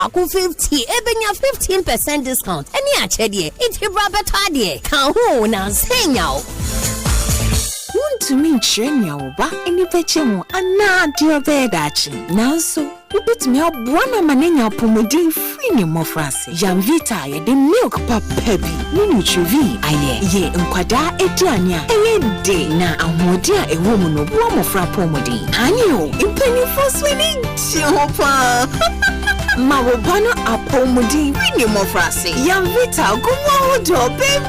Aku 50, ebenya 15% discount. Any achedie, it's your brother tadie. Kahu na senyao. To me, Chenya Oba, any petchemo, and not your bed action. Now, so, you put me up one manena pomodin free more frasi. Jam Vita, the milk pap peppy, Nunu Chuvi, aye, ye, unquada, etiania, a day, na a modia, a woman of one fra pomodin. Anyo, in penny for swinging, Chopa. Mawabano a pomodin, free more frasi. Jam Vita, go on to baby.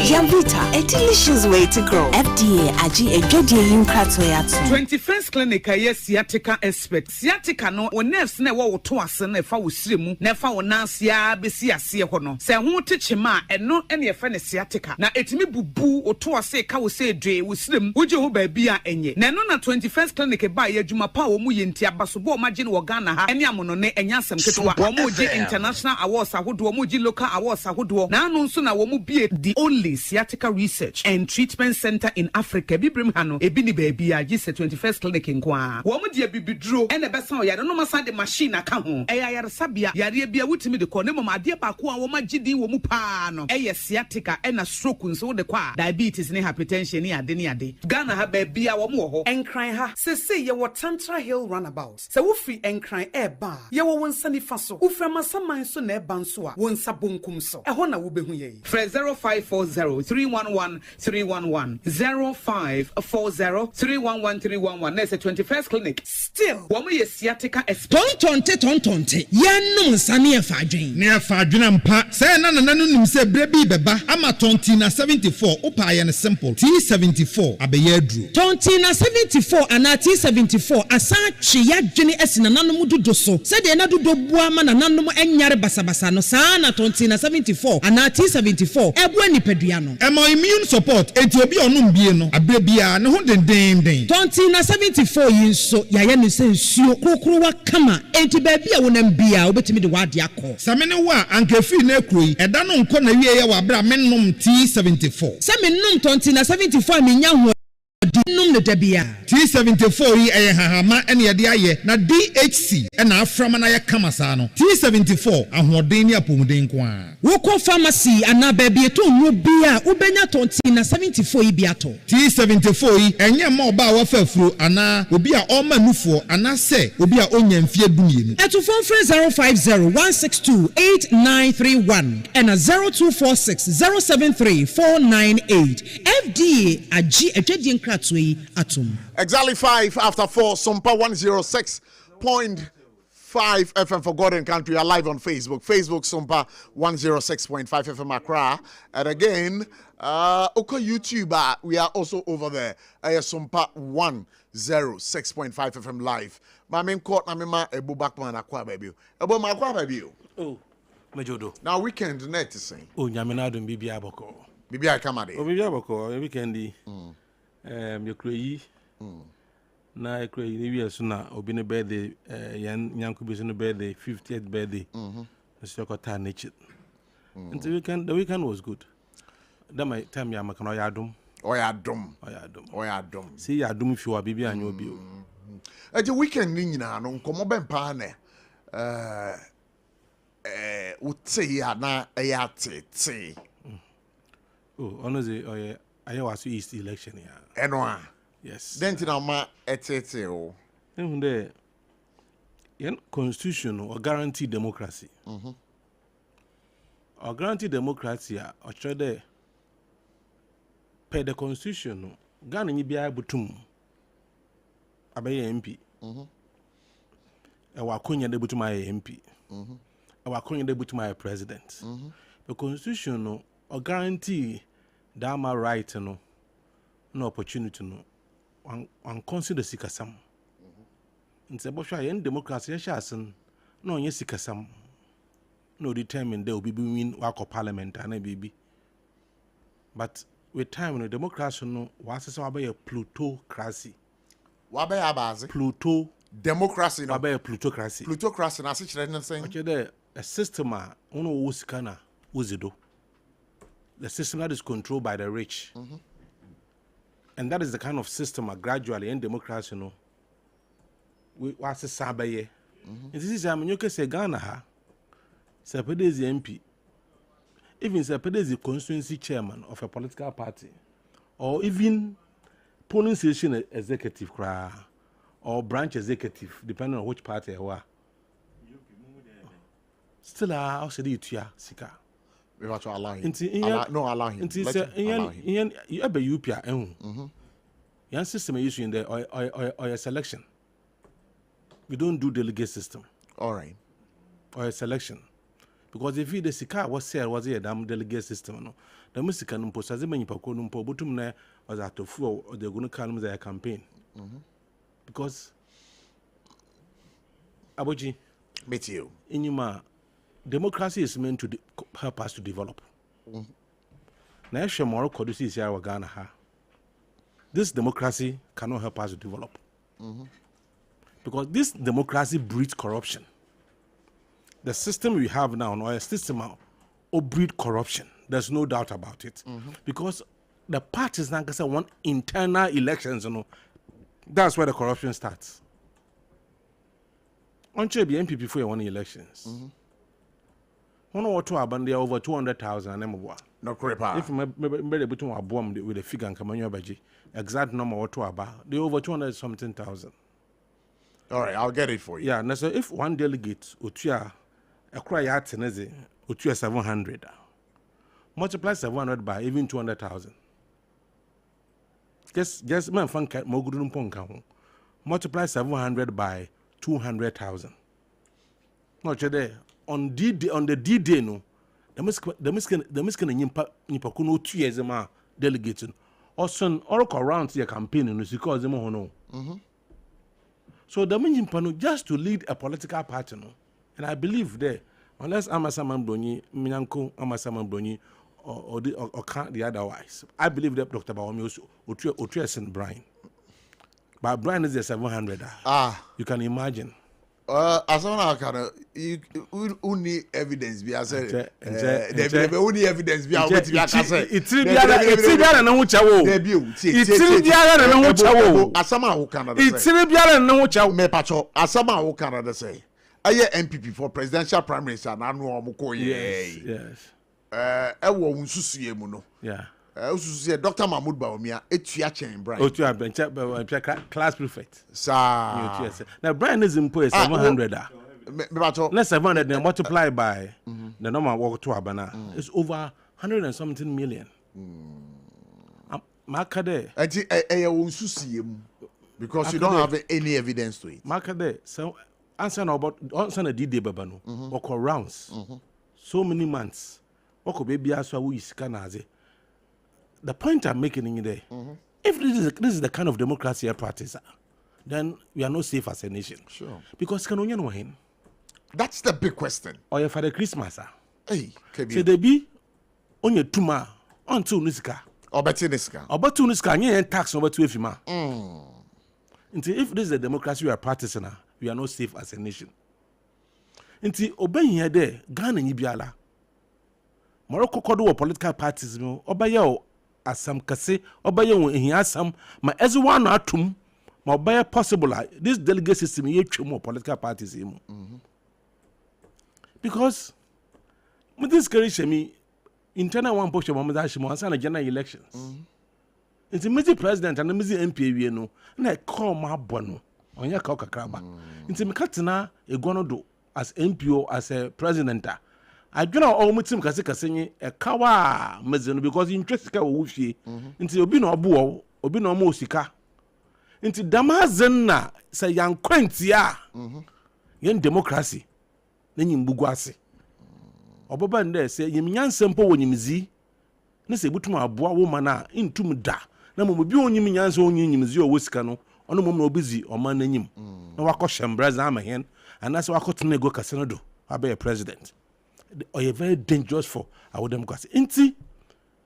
Jam Vita, a delicious way to grow. FDA, Aji, a Jodi in Kratoyat. 21st Clinic, yes, sciatica expert. Sciatica no, or nerves never were to us and if I was slim, never will Nancy, Bessia, Siahono. Say, won't teach him, and not any friend sciatica. Now, it me boo or to us say, cow say, Dre, with slim, would you obey Bia and ye? Nanona 21st Clinic by a Juma Power Muyintia, Basubo, Majin, Wagana, and Yamonone, and Yasam, Wamuji International Awards, I would do Wamuji local awards, I would do. Now, no sooner will be the only sciatica research and treatment center in Africa. Bibrimhano, Ebini baby, I just 21st Clinic in Kwa. Wamudia Bibidro, and the best I don't know my the machine account. Aya Sabia, Yarabia, with me the corner, my dear Bakua, Woma Gidi, Womupano, Aya sciatica, and a stroke, so the qua, diabetes, and hypertension, near Deniade. Ghana have baby, our more, and cry her. Say, you were Tantra Hill runabout. So, free and cry air bar. You were one sunny faso, Uframa Sama so ne bansua, one sabunkum so. A hona will be huye. 0540 311 311 0540 311 311. There's a 21st Clinic. Still, one way sciatica expert. Tonte. Yan no sunny a fadrin. Near fadrin pa. Say none say baby beba. Ama tontina 74. Upa and simple. T74. Abeyedru. Tontina 74 and T74. Asachi ya Jenny Essin and Nanamudu doso. Said the another do woman and Nanamu and Yare Basabasano. Sana tontina 74 and T74. Ebweni Pedriano. Am I immune support? Ethiopia no bieno. Abrebia no den den. Tontina 74 years so Yayan says sio krokrowa kama. Enti baby a wonem bia obetimi de wade akọ. Samene wa ankefi na kroi eda no nko na wie ya wa bra mennom T74. Samennom tontina 74 menya ho num ne dabia. T74 yi hahama ene ye de aye na DHC na aframa na ye kama sa no. T74 ahoden ni apomuden ko a. Woko pharmacy ana baby eto nwo bia ubenya tontina 74 yi biato. T74 yi enye ma oba wa fafuro ana obi a o manufo ana se obi a onya mfie dumienu. Eto phone 050 162 8931 and 0246 073 498. FDA agi ejedi nkratwe atum. Exactly 5 after 4, SOMPA 106.5 FM for God and Country. We are live on Facebook. Facebook SOMPA 106.5 FM Accra. And again, YouTube, we are also over there. SOMPA 106.5 FM live. My main court, my Ebu Backman Aqua baby. Ebu Makwa baby. Oh, Majodo. Now weekend net to say. Oh, Yaminado Bibi Aboko. Bibi Akamade. Oh, Bibi Aboko, weekendy. Your cray. Na cray, maybe sooner, or been a birthday, young Kubis in a birthday, 50th birthday. The Sokota nature. And the weekend was good. That might time Yamakan Oyadum. Oyadum. See, Yadum if you are Bibi and you'll be. At the weekend, Nina, no common pane. Would say na a yate. Oh, honestly, I was East election here. Enwa. Yes. Then ma etete o. The constitution or guaranteed democracy. Or guaranteed democracy or trade per the constitution. Ghana ni bia butum. Abaye MP. Ewa konya de butuma MP. Ewa konya de butuma president. The constitution or guarantee that my right no opportunity no one consider sikasam. Nse bo hwa yen democracy shasen no onye sikasam no determine there will be win work parliament and baby. But with time no democracy no was so about plutocracy. What about abazi? Pluto democracy no. About plutocracy. Plutocracy na sich reden saying. Okay there a system ono wusikana uzido. The system that is controlled by the rich. And that is the kind of system gradually in democracy, we was a sabaye This is a Manyuka say Ghana. Sepede is the MP. Even Sepede is the constituency chairman of a political party, or even polling station executive or branch executive, depending on which party you are. Still, I'll say it to Sika. We have to allow him. Allow him. You have a UPA. Your system is in there or a selection. We don't do delegate system. All right. Or a selection. Because if you the Sika was a damn delegate system, no, the music and post as a many Paconum Pobutum was at the floor or they're going to call their campaign. Because ABOTCHIE, meet you. In Yuma, democracy is meant to help us to develop. Now, Morocco, this is our Ghana. This democracy cannot help us to develop. Because this democracy breeds corruption. The system we have now, or a system will breed corruption. There's no doubt about it. Because the parties now want internal elections, that's where the corruption starts. On the MP before you won elections. One or two there are over 200,000 No crepa. If maybe between a bomb with a figure and come exact number or two about they over 200 something thousand. All right, I'll get it for you. Yeah, now so if one delegate utia a cry at tenese utia 700, multiply 700 by even 200,000. Just man fun mogudun ponka. Multiply 700 by 200,000. Not there on the D-Day no. The miskin nimpa kuno 2 years ma delegating. Also all around your campaign no because them no. So the minimum just to lead a political party no. And I believe there unless Amasaman Broni, Minyanko Amasaman Broni or can't the otherwise. I believe that Dr. Baomi Otriasen Brian. But Brian is a 700. You can imagine. As long as you need evidence, be as there only evidence be out with it's Biara no chawo. It's Biara no chawo. Asama who Canada. It's Biara no chawo. Me pacho. Asama who Canada say. Aye MPP for presidential primaries and anu omuko ye. Yes. Ewo unsusuye mu no. Yeah. Ususuye Dr. Mahmoud Baumia etua chen Brian. Otua class prefect. Sa. Now Brian is imposed 700. Me pacho. Let's 700 then multiply by the normal work to Abana. It's over 100 and something million. Makade. Enti unsusuye mu because you don't have any evidence to it. Makade. So answer the D-Day babano. Oko rounds. So many months. Oko baby aswa wu isika na aze. The point I'm making in there, if this is the kind of democracy I practice, then we are not safe as a nation. Sure. Because can only know him. That's the big question. Or your father Christmas, Hey, so they be on your tuma on two niska. Or better niska. Or but two niska, and tax over 2 FIMA. Until if this is the democracy we are practicing, we are not safe as a nation. Until obey here there, Ghana Nibiala. Morocco kodo political parties, obey asam kase obaya won ehia asam ma everyone atum ma obaya possible this delegate system ye twem political parties mu because with this carry internal one push mo da shimo answer na general elections it's a president and the MP wie no na call ma bono onya ka okakraba it's me katena egono do as MPO as a president I don't know all mutim kase a kawa mezeno because interest ka wo hwie nti obi na obo obi na mo sika nti damazen na say yan kwantia yan democracy na nyimbugu ase oboba nde say yim nyansempo wo nyimzi na se butum aboa wo mana intum da na mo bi onyim nyanse onyi nyimzi o wo sika no ono mom na obizi o man nanyim na wakọ shembraza amahen anase wakọ tunego kase no do abe president or a very dangerous for our democracy. Inti,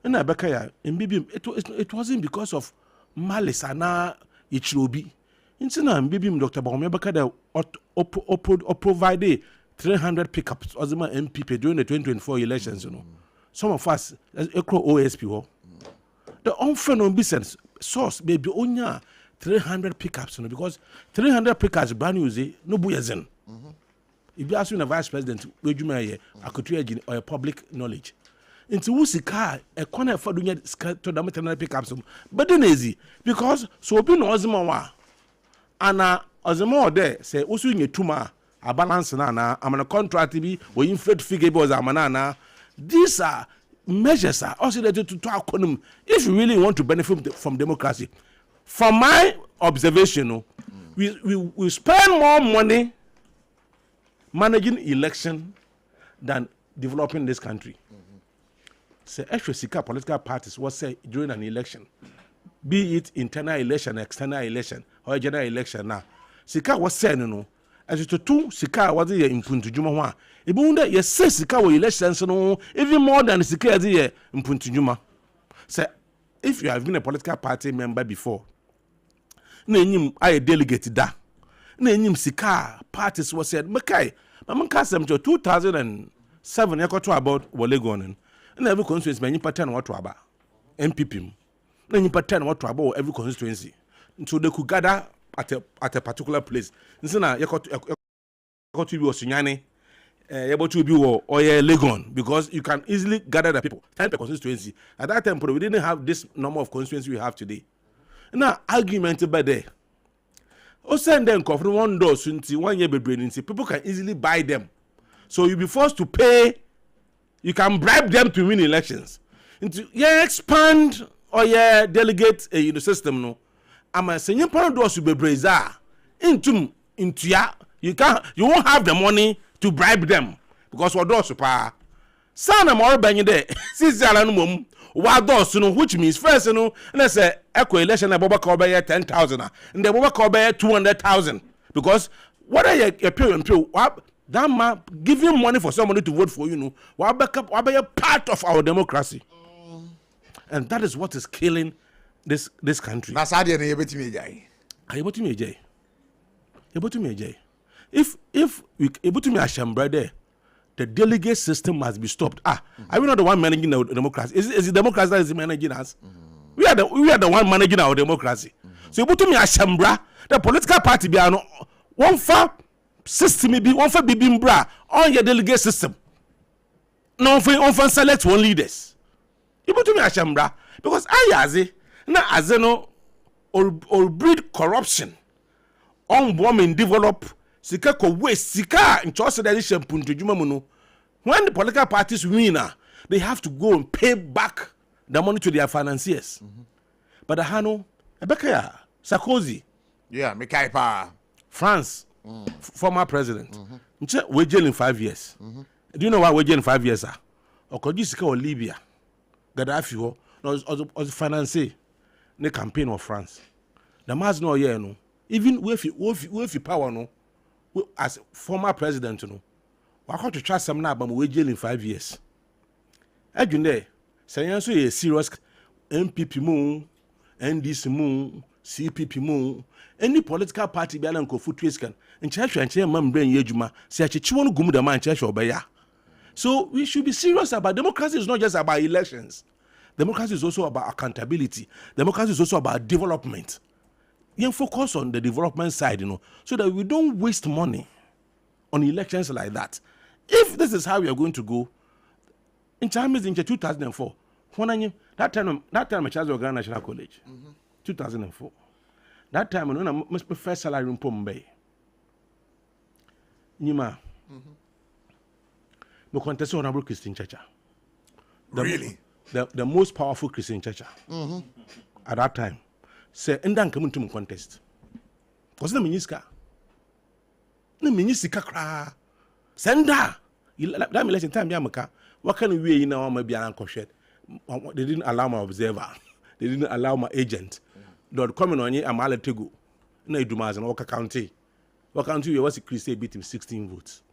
and I beka it wasn't because of malice and it should be. Inti na mbibim Dr. Baumia beka or provide 300 pickups as my MPP during the 2024 elections. Some of us equal OSP. The unfriendly business source maybe only 300 pickups because 300 pickups brand new no buyazen. If you ask me the vice president, where you may or a public knowledge. Into Wusika, a corner for doing it to the maternal pickups. But then easy because so be no Ozima. And Ozimo there say, also in your tumor, a balance nana, I'm on a contract to be or inflate figure was a manana. These are measures are also related to our economy. If you really want to benefit from democracy, from my observation, we spend more money managing election than developing this country. Say actually sika political parties was say during an election, be it internal election, external election, or general election now. Sika was saying no. As to two sika was the impuntu juma wa. Ibunda yes say sika was elections no even more than sika the impuntu juma. Say if you have been a political party member before, na enyim I delegate da. Na enyim sika parties was said makai. Mamanka sem 2007 yakoto about Wolegonen. And every constituency may pattern what to about MPP. Then you pattern what to about every constituency. So they could gather at a particular place. Nsina yakoto to be Osinyane, able to be or Legon, because you can easily gather the people. 10 per constituency. At that time, we didn't have this number of constituencies we have today. Now, argument by there. O send them from one door until 1 year be people can easily buy them. So you'll be forced to pay. You can bribe them to win elections. Into expand or delegate the system no. Ama senye pan doors be braza into ya. You won't have the money to bribe them because what doors pa. Sana more bang there. Since mum what doors no, which means first no. Let's say echo election Boba Kobe 10,000 and the Boba Kobe 200,000 because what are your pure that man giving money for somebody to vote for you, will be a part of our democracy, and that is what is killing this country. That's how they are able to make jay. Able to make jay. If we able to make a shambra there, the delegate system must be stopped. Are we not the one managing the democracy? Is it democracy that is managing us? We are the one managing our democracy. So able to make a shambra, the political party be one far system be one for bibimbra on your delegate system. No for select one leaders. You put to me a shambra because I no or breed corruption on women develop sika ko waste sika in choice that is punto juma muno. When the political parties win, they have to go and pay back the money to their financiers. But the Hano, Ebekaya, Sarkozy, yeah, Mikaipa, France. Former president. We're jailing 5 years. Do you know why we're jailing 5 years? Or could you see Libya? Gaddafi was financing the campaign of France. The mass no yeah no. Even with power no, as former president no. We have to trust some now, but we're jailing 5 years. Again, say so a serious MPP moon, NDC moon, CPP moon. Any political party be alan ko footways can in church and chair man brain yejuma say achichwon gum the man church obeya. So we should be serious about democracy. Is not just about elections. Democracy is also about accountability. Democracy is also about development. You focus on the development side, so that we don't waste money on elections like that. If this is how we are going to go, in China in 2004, that time I chose Ghana National College, 2004. That time, when I must be first salary in Pombe. Nima. No contest honorable Christian Church. Really? The most powerful Christian church at that time. Say, and then come to contest. Because the minister. The minister cra. Senda. That election time, Yamaka. What can we now maybe an uncle shed? They didn't allow my observer. They didn't allow my agent. Dot coming on ye, I'm all to go. No, do Maz and Walker County. What county was a Christian beat him 16 votes.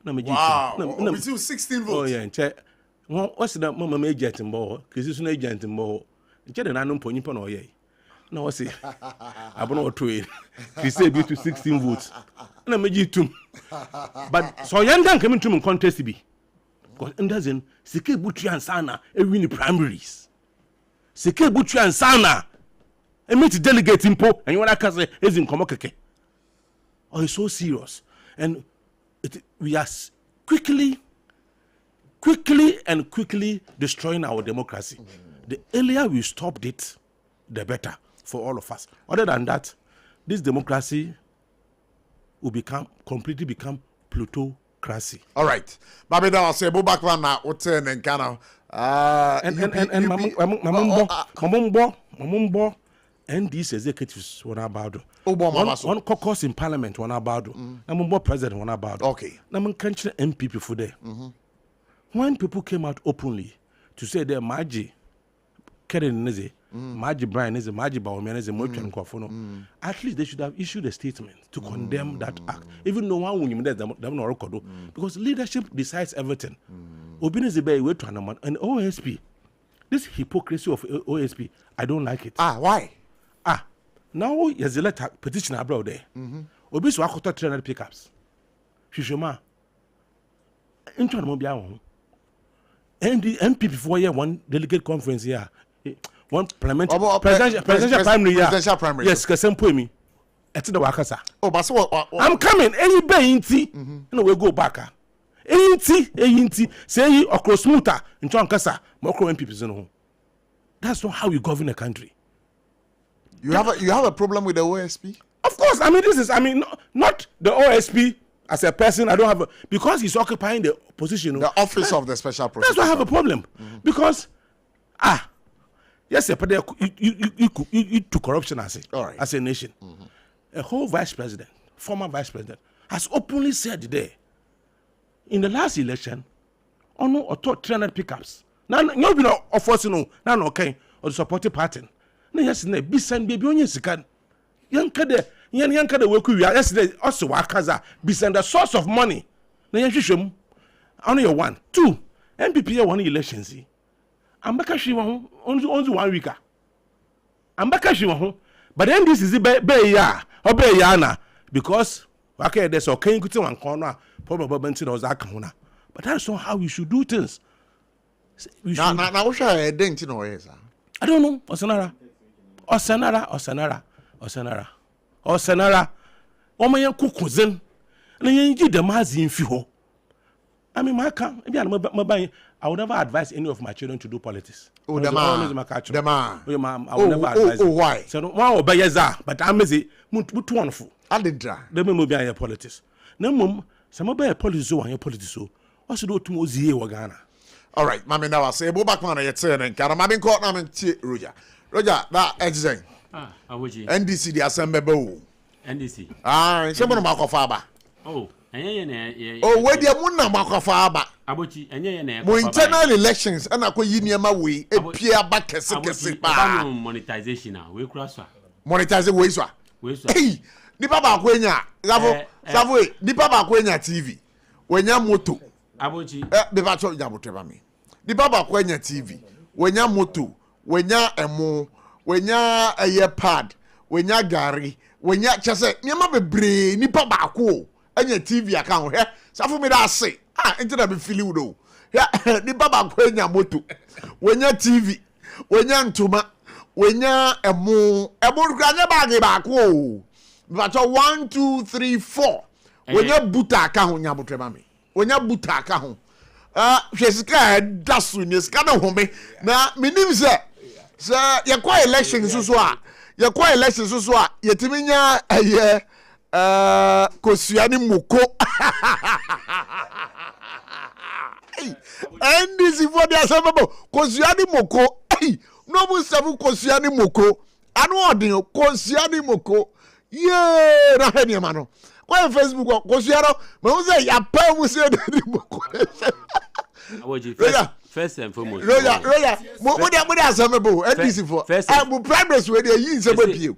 Wow. No, 16 votes. Oh, yeah, and check. What's the mama agent in Bow? Christian agent in Bow. And check an unknown pony pon or ye. No, I say, I don't know to it. Christian beat to 16 votes. And I made you too. But so young dan coming to contest to be. Because it doesn't, Sike Butri and Sana, a win the primaries. Sike Butri and Sana. And meet delegate impo and you want to say is in Komokeke. Oh, it's so serious. And we are quickly destroying our democracy. The earlier we stopped it, the better for all of us. Other than that, this democracy will completely become plutocracy. All right. Baby, now I say, go back one now. What's in and kind of Mamumbo, and these executives one about one caucus in parliament one about Mamumbo president one about. Okay. Namun country MPP for there. When people came out openly to say they're Maji, Karen Neze, Maji Brian is a Maji Bauman is a Motion Kwafono, at least they should have issued a statement to condemn that act. Even no one will them because leadership decides everything. Obineze Bay wait to an and OSP. This hypocrisy of OSP, I don't like it. Why? Now there's a letter petition abroad there. Obi so akota 300 pickups. Shishoma. Into an mobile. And the MPP for here one delegate conference here. One presidential primary. Presidential primary. Yes, Kasempoemi. It's the Wakasa. Oh, but so I'm coming. Any bay inti. No, we'll go back. Inti. Say across Muta in Chankasa. Mokro MPP. That's not how you govern a country. You have a problem with the OSP? Of course. I mean, not the OSP as a person. I don't have because he's occupying the position. The office of the special prosecutor. That's why I have a problem. Because, yes, but you took corruption as a nation. A whole former vice president, has openly said there, in the last election, or 300 pickups. Now, you've been offering now, okay, or the supporting party. No, yes, no, be sent baby on your second. Yankade work we are yesterday also wakaza be send the source of money. Na yanhwehwem on your 1 2 MPP won elections. Ambaka hwe won only 1 week. Ambaka hwe won but then this is be ya na because okay there's okay kuti wan kono probably na ozaka but that's not how we should do things. Now what should I think no yes. I don't know. Osanara. Omayan kukuzen. Na yenji dem hazi mfi ho. I mean, I would never advise any of my children to do politics. I would never advise. Why? So one obeyeza, but I'm busy. Mutu wonderful. I did try. They may be a politics. No mum, some obey politics so and politics so. What's do to Mozie Wagana? All right, Mammy, now I say, go back on a turn and Caramabin court, Roger. Roger, that exit. NDC, the Assembly Bow. NDC. Some of Marco Faba. Oh, where the Muna Marco Faba. ABOTCHIE, internal elections, and I call you near my way, a Pierre Backers. Monetization now. We cross. Monetizing ways. Hey, Nipaba Quenya, Savoy, Nipaba Quenya TV. When you're moto. ABOTCHIE. The battle Yabutebami. Nipaba Quenya TV. When you're moto. When you're a mo. When you're a year pad. When you're Gary. When you're just a Yama be Nipaba Quo. And your TV account here. Suffer me that say. Into the feeling though. Yeah, the Baba Quenya moto. When you're TV. When you're Ntuma. When you're a mo. A mo Granabagi back. Whoa. But 1, 2, 3, 4. When you're Buta account, Yabutebami. When you're Buta account. She's scared. That's when you're scared of me. Now, me name is sir, you're quite elections so you're quite elections so you're Timinia a year Kosiani Moko. And this is what they are saying about Kosiani Moko. No more seven Kosiani Moko. I know Kosiani Moko. Yeah, Rahenia Mano. Why Facebook Kosiano? But say ya pay we say Moko. First and foremost. Roya, what are some about? NDC for. I'm primaries where they use some of you.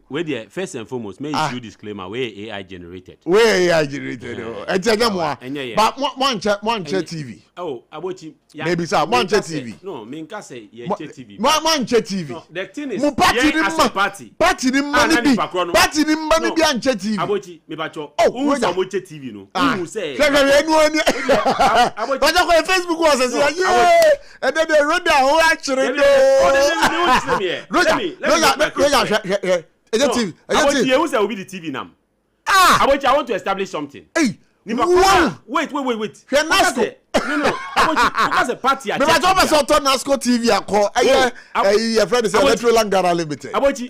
First and foremost, may issue disclaimer where AI generated. Where AI generated? I tell them what. But one chat TV. Oh, ABOTCHIE. Maybe sir, one chat TV. No, me nka say TV. One chat TV. No, the thing is, party party ni money be an chat TV. ABOTCHIE, me bacho. Oh, who say chat TV no? Who say? But Facebook was yeah. And then they run down who actually ABOTCHIE, who say will be the TV now? ABOTCHIE, I want to establish something. Hey, Wait. Nasco. No. Because a party. Me ba so turn Nasco TV akọ. Your friend is Electro Langara Limited. Abochi.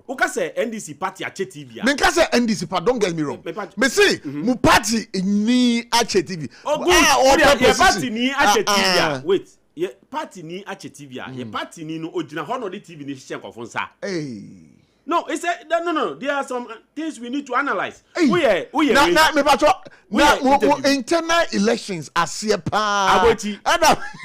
What say NDC party Ache TV. Me ka say NDC party, don't get me wrong. Me say mu party ni Ache TV. Oh good. Your party ni Ache TV. Wait. Your party ni Ache TV. Your party ni no ojina ho no the TV ni hye nkofo nsa. Hey. No, it's no. There are some things we need to analyze. Hey. We Now, internal elections are here. Abochi.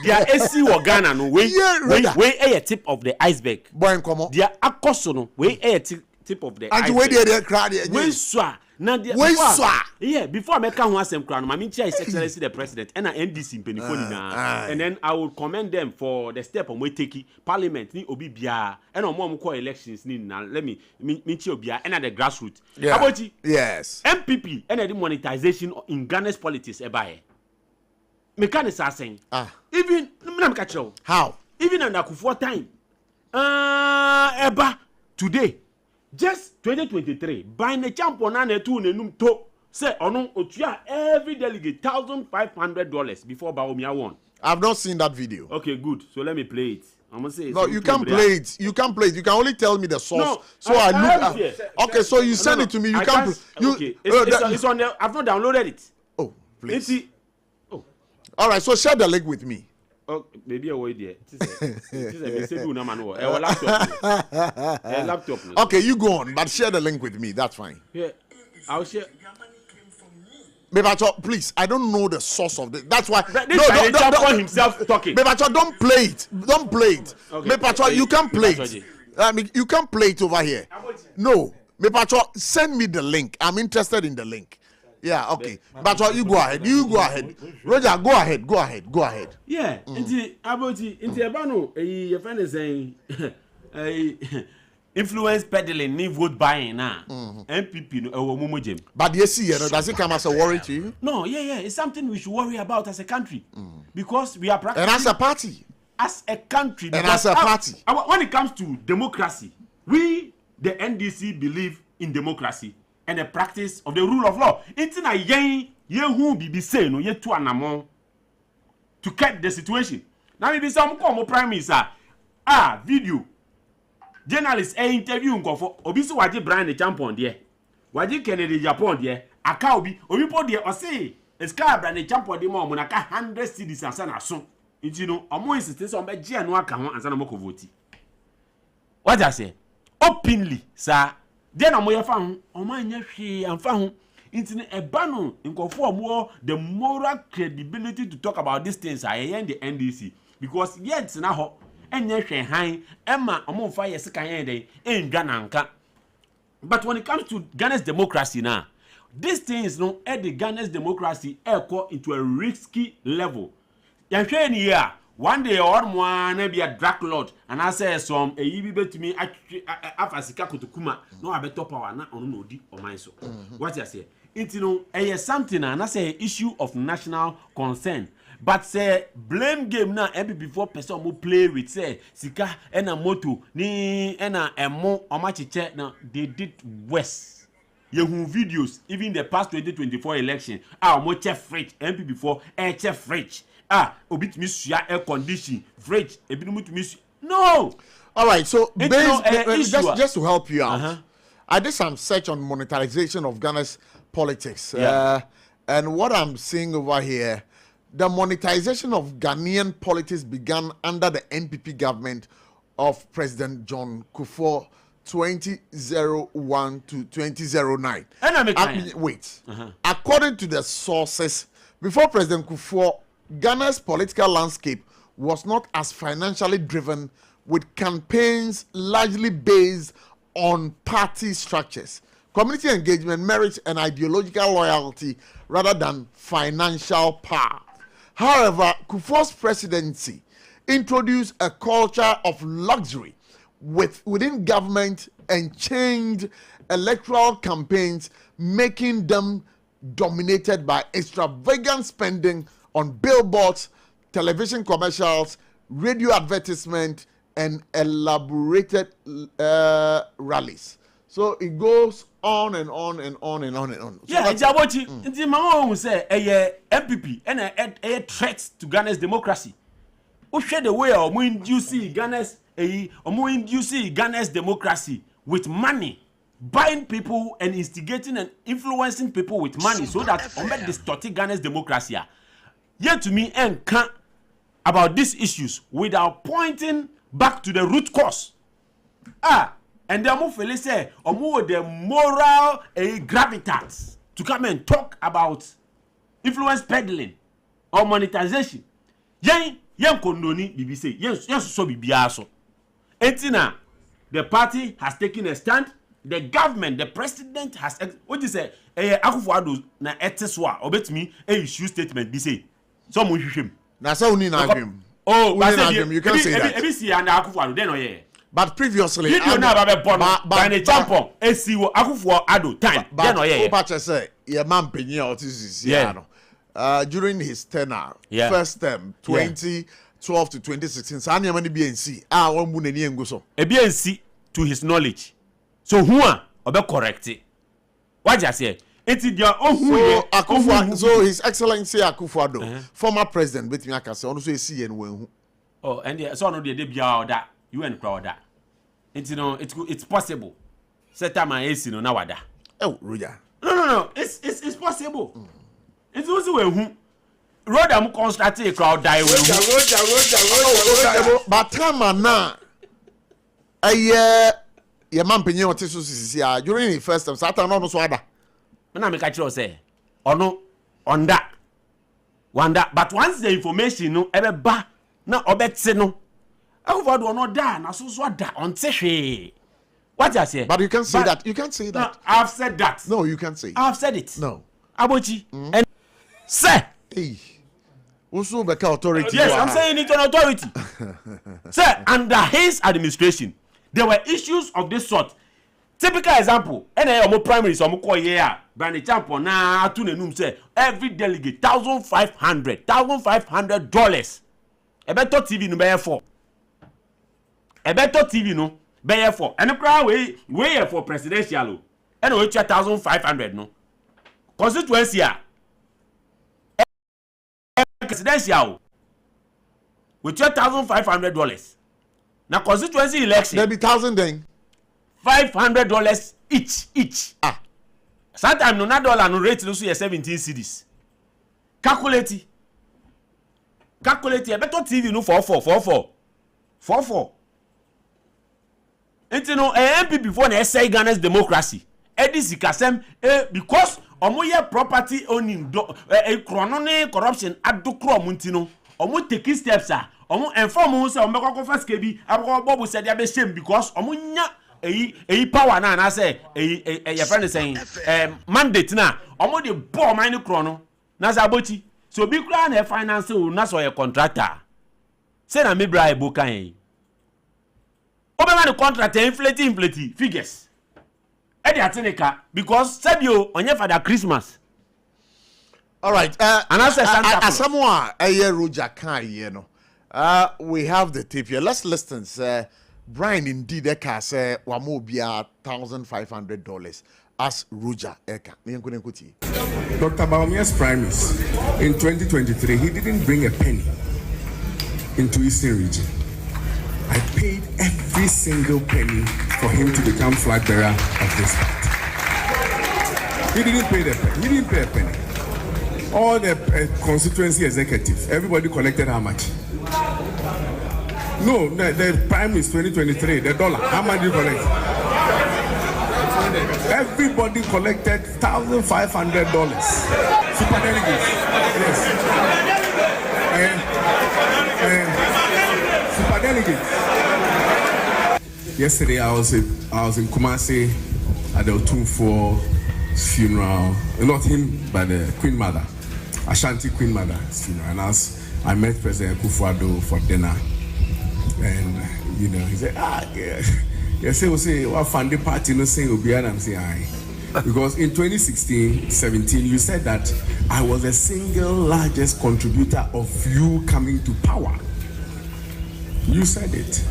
They are AC or Ghana no. We a tip of the iceberg. Boy, come on. They are akoso no. We a tip of the iceberg. And where they crowd. We swa. Yeah, before I make one asem crown, my minister is excellency the president and NDC in Penifoni and then I will commend them for the step on we take parliament ni obi bia and on mom call elections ni na let me bia and at the grassroots. Yeah. Abochi. Yes. MPP and the monetization in Ghana's politics ebaye. Mechanics are saying. Even how? Even under Kufuor time. Eba today. Just 2023, buying a champion and a two nenum to say on otua every delegate $1,500 before Baomia won. I've not seen that video. Okay, good. So let me play it. I'm gonna say no, you can't play it. You can't play it. You can only tell me the source. No, so I look. Okay, so you send it to me. You can't. Okay, it's on there. I've not downloaded it. Oh, please. All right. So share the link with me. Oh, maybe I wait there. Laptop. Okay, you go on, but share the link with me. That's fine. Yeah, I'll share. Bebacho, please, I don't know the source of this. That's why. Don't himself talking. Bebacho, don't play it. Don't play it. Okay. Bebacho, you can't play it. I mean, you can't play it over here. No. Bebacho, send me the link. I'm interested in the link. Yeah, okay. But you go ahead. Roger, go ahead. Yeah. Into Abano, your friend is saying influence peddling, ni vote buying now. MPP no Mumujim. But you see, does it come as a worry to you? No, yeah. It's something we should worry about as a country. Because we are practicing. And as a party. As a country. And as a party. When it comes to democracy, we, the NDC, believe in democracy and the practice of the rule of law. It's na ye who be say no ye to anamon to keep the situation. Now maybe some come prime minister video journalists interview nkofo obi so waje Brian the champion there waje Kennedy Japan there aka obi po there o say eska Brian the champion there mo na ka 100 cedis ansa na so nti no omo insist say be je anu aka ho ansa na mako vote. What I say openly sir then omo ye fa ho omo anya hwe amfa ho nti no eba no nkofo omo the moral credibility to talk about these things are in the NDC because yet na ho enye hwe han ema omo fa yes kan yen dey endwa nanka. But when it comes to Ghana's democracy now, these things no the Ghana's democracy go into a risky level. Yan hwe ni here one day or more na be a drug lord and I say some e yibi betumi afasika kotokuma no abeto power na onu no di o man so. What you say? It no something and I say issue of national concern. But say blame game now every before person who play with say sika ena moto ni ena emo omachiche now they did worse. You videos even the past 2024 election omo chef fridge MP before chef fridge obit misua air condition fridge ebinu to miss no. All right, so just to help you out, I did some search on monetization of Ghana's politics. And what I'm seeing over here, the monetization of Ghanaian politics began under the NPP government of President John Kufuor 2001 to 2009. Wait. According to the sources, before President Kufuor, Ghana's political landscape was not as financially driven, with campaigns largely based on party structures, community engagement, merit, and ideological loyalty rather than financial power. However, Kufuor's presidency introduced a culture of luxury within government and changed electoral campaigns, making them dominated by extravagant spending on billboards, television commercials, radio advertisement, and elaborated rallies. So it goes on and on and on and on and on. So yeah, Jabochi, nti mama who say a MPP and a threat to Ghana's democracy. Who share the way of inducing Ghana's democracy with money, buying people and instigating and influencing people with money so that make distorting Ghana's democracy. Yet to me and can't about these issues without pointing back to the root cause. And the Amufele say, Omo the moral gravitas to come and talk about influence peddling or monetization. Yen kondoni BBC. Yes, so bibiaso. Entina, the party has taken a stand. The government, the president has. What is it? Akufo-Addo na eteswa. Obetumi issue statement. Be say, some will him. Na so uni na him. Oh, you can't say that. ABC and Akufo-Addo. Then yeah. But previously, you don't know about Bono, but the champion, SCO, Akufo-Addo time. Then yeah. Obacha say, your man Penye Otis during his tenure, first term, 2012 to 2016, Sanya mani BNC, one mune ni enguso. A BNC to his knowledge. So who are correct it? What you say? It's your own so His Excellency Akufo-Addo, former president, bet me akase, also see and when. Oh, and so no the debut that. You and crowd that. It's possible. Set time and AC no nawada. Oh, Roger. No. It's possible. It's also a who. Road am constructed a crowd die. Roger. But time na. Your man Penye Otis during the first time. Satan no so ada. Na me catch you say. On that. But once the information no ebe ba na obetse no. Akufo-Addo no da na so da on say. What you say? But you can't say that. You can't say that. No, I've said that. No, you can't say. I've said it. No. Abochi. And say. Hey. Also the authority. Yes, I'm saying it on authority. Sir, under his administration, there were issues of this sort. Typical example, any primary so call here, Brand Champion na to nenum say every delegate $1,500. A better TV no bear for. A better TV no bear for. And the crowd way for presidential. And we 1,500 no. Constituency presidential with $1,500. Now constituency election. There be $1,000 then. $500 each. Sometimes no dollar no rate no so 17 cedis. Calculate. A better TV no 44. And you know MPP before na say Ghana's democracy. Edisi kasem because omoye property owning corruption adukro muntino omo taking steps omo inform who say omekoko first kebi aboko bobu said ya be shame because omo nya eyi power na say your friend is saying mandate na omo dey ball mine krono na say abochi so bi kra na finance na so your contractor say na me bra ebo kan Obama the contract inflate figures. Edi atenika because Sabio onye for the Christmas. All right. And I said Asamoah Roger kan no. We have the tape here. Let's listen. Brian indeed eka say wamo bia $1,500 as Roger eka. Dr. Bawumia's primaries in 2023 he didn't bring a penny into Eastern region. I paid every single penny for him to become flag bearer of this party. He didn't pay a penny. All the constituency executive, everybody collected how much? No, the prime is 2023, the dollar. How much did you collect? Everybody collected $1,500. Super delegates. Yes. Super delegates. Yesterday I was in Kumasi at the Otumfuo funeral. Not him, but the Queen Mother, Ashanti Queen Mother's funeral. And I met President Akufo-Addo for dinner, and he said, yes, we say what fund the party no say Obi, and I'm saying aye. Because in 2016-17 you said that I was the single largest contributor of you coming to power. You said it.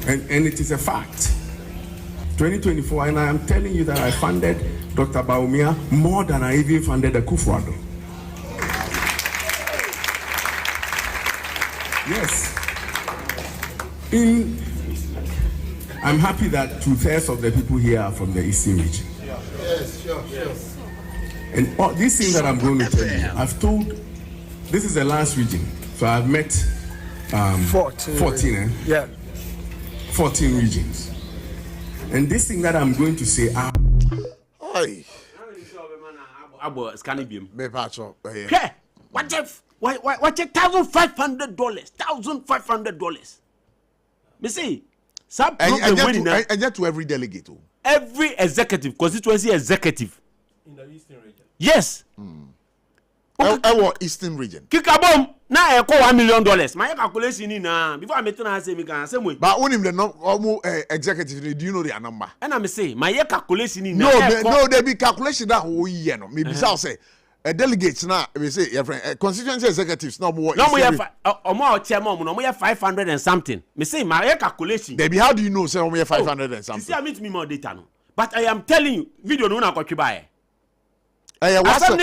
And it is a fact. 2024, and I am telling you that I funded Dr. Baumia more than I even funded the Kufuado. Yes. I'm happy that 2/3 of the people here are from the Eastern region. Yes, sure. And all these things that I'm going to tell you, I've told, this is the last region. So I've met 14 regions. And this thing that I'm going to say are... Oi. What if $1,500? $1,500. Me say, some and yet to every delegate. Every executive, constituency executive. In the Eastern region. Yes. Our Eastern region. Kikabom, now I call $1 million. My calculation in before I met I say me can same way. But only the executive, do you know their number? And I'm say my calculation in no, there be calculation that whole year. No, maybe I'll say. Delegates now, we say, your friend, constituency executives no more. No more chairman, no more 500 and something. Me say my calculation. Baby, how do you know say we have 500 and something? You see, I meet me more data no. But I am telling you, video no na kwa buy. Listen.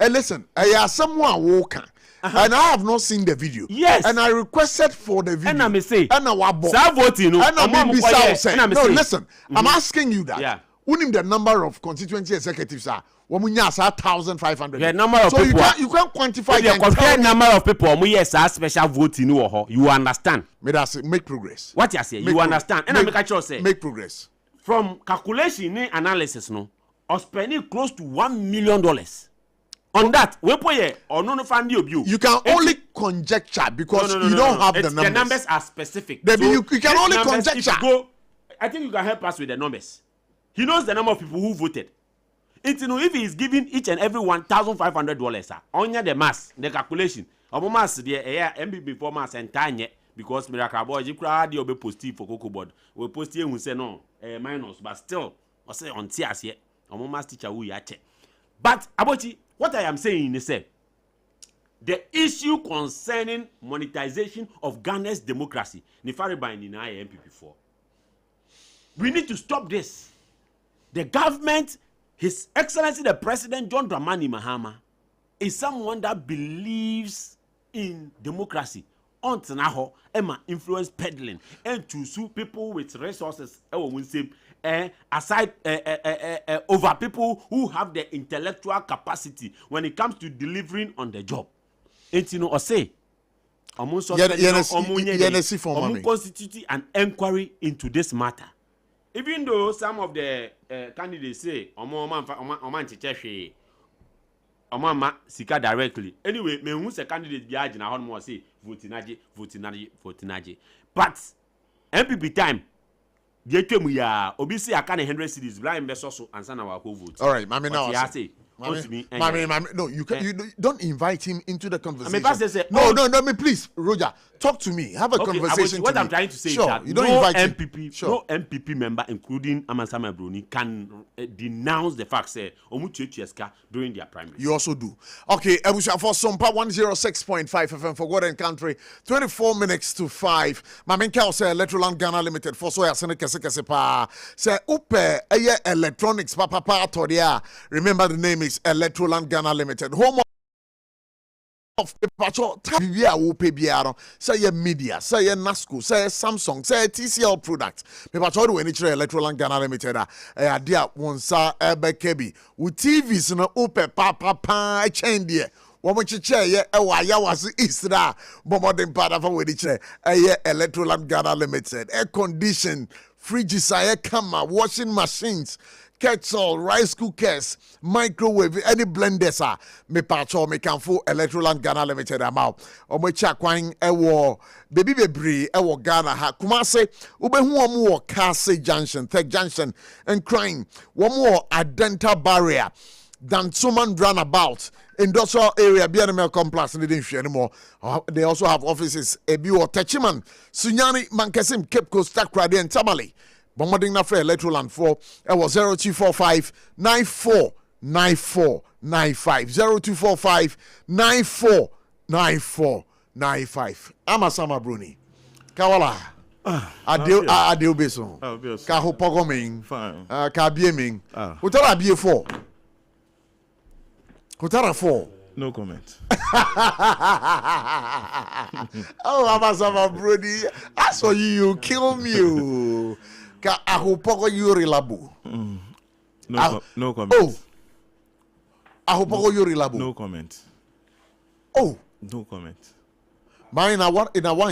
Listen. I am someone walking. And I have not seen the video. Yes. And I requested for the video. And I say, and I voting. No, listen. I'm asking you that. Yeah. Wouldn't the number of constituency executives are 1,500. The number of so people. You can't quantify. If you compare number of people, yes, special voting. You understand? Make progress. What you say? You understand? And I make a choice. Make progress. From calculation analysis, no, or spending close to $1 million on that. We put or no fund you. You can only conjecture because you don't have the numbers. The numbers are specific. Baby, so you can only conjecture. I think you can help us with the numbers. He knows the number of people who voted. If he is giving each and every $1,500, only the mass, the calculation. Mass the MB before mass and tanya because Miracle Boy, you crowd you'll be posted for Cocoa Board. We post here, we say no, minus, but still, I say on TS yet. Mass teacher who yache. But ABOTCHIE, what I am saying is the issue concerning monetization of Ghana's democracy. Nifari by Nina MP4. We need to stop this. The government, His Excellency the President John Dramani Mahama, is someone that believes in democracy. Ontanaho, Emma influence peddling, and to sue people with resources. Aside over people who have the intellectual capacity when it comes to delivering on the job. And you know, or say, constitute an inquiry into this matter. Even though some of the candidates say, Omama Sika directly. Anyway, me who's a candidate biaji na hon mo say vote naje. But MPP time, the came ya obisi aka 100 cedis blind beso so answer na wa vote. All right, mami now. Mami, no, you don't invite him into the conversation. No, me please, Roger, talk to me. Have a conversation. What I'm trying to say is that you don't invite MPP, no MPP member, including Amansama Bruni, can denounce the fact that Omuchecheska during their primary. You also do. Okay, Ebusha for SOMPA 106.5 FM for God and Country. 24 minutes to 5. Maminka say Electroland Ghana Limited for so yasene kese pa. Say upe eye electronics papa todia. Remember the name is Electroland Ghana Limited. Home of patrol tabia wo pe biaro. Say media, say Nasco, say Samsung, say TCL products. Me patrol do any Electroland Ghana Limited dia wonsa ebekebi. With TVs no upe papa chain there. Woman chiche ye ewa ya wasi isra bomodin pada for wedi chire Electroland Ghana Limited. Air condition, fridges, air camera, washing machines, kettle, rice cookers, microwave, any blenders me pacho me kanfo Electroland Ghana Limited amount. Omo cha kwan ewo baby bebre ewo Ghana ha Kumase ubehu omo Kase Junction, Tech Junction and Crime. One more Adenta barrier. Dansuman Runabout, industrial area, BNML complex, and they didn't share anymore. They also have offices, Ebiwo, Techiman, Sunyani, Mankasim, Cape Coast, Takrady, and Tamale. Bombarding Nafre Electroland 4, it was 0245 949495. 0245 949495. Amasama Bruni. Kawala. Adeo beso. Ka ho pogoming. Fine. Ka bieming. Utara bie 4. Utara 4. No comment. Oh, Amasama Brody. I saw you kill me. Ka aho pogo yuri labu. No comment. Oh. Aho pogo yuri labu. No comment. Oh. No comment. Ma in a one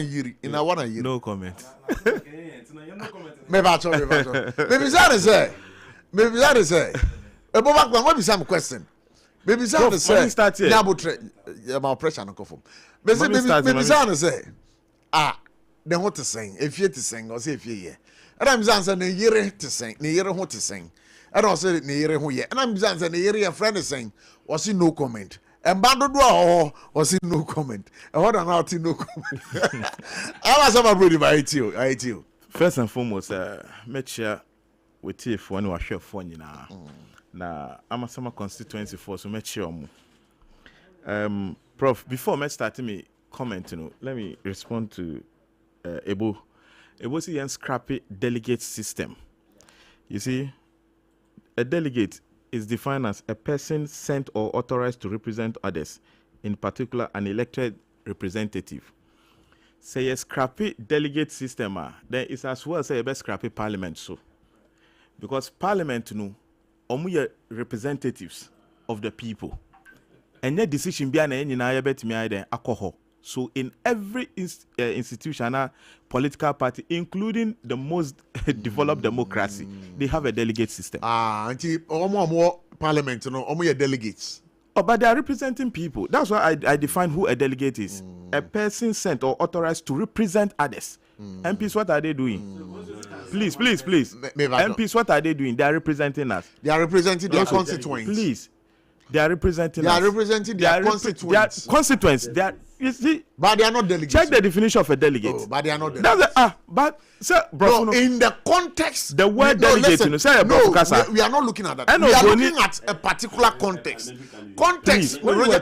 year. No comment. Maybe that is say. About what some question. Maybe that is say. My pressure no come. Maybe that is say. Then what to sing? If you to sing or say if you hear. And I'm saying the year to sing, the year what to sing. And I said the year who and I'm saying the year a friend is saying was he no comment. And Bando was in no comment. And what an out in no comment. I was about ready by you. First and foremost, make sure we take one or share phone now. Now, I'm a summer constituency for so make sure. Prof, before me starting me comment, let me respond to Ebo. Ebo see a scrappy delegate system. You see, a delegate is defined as a person sent or authorized to represent others, in particular an elected representative. Say a scrappy delegate system, then it's as well say a best scrappy parliament so. Because parliament omu representatives of the people. And your decision be an bet me then alcohol. So in every institutional political party, including the most developed democracy, they have a delegate system. Until more parliament, your delegates. Oh, but they are representing people. That's why I define who a delegate is. A person sent or authorized to represent others. MPs, what are they doing? Please. MPs, what are they doing? They are representing us. They are representing their constituents. Please. They are representing us. They are representing their constituents. They are constituents. They are, you see, but they are not delegates. Check the definition of a delegate. Oh, but they are not delegates. But sir, bro, no, in the context, the word delegate. We are not looking at that. We are looking at a particular context. Context. Roger,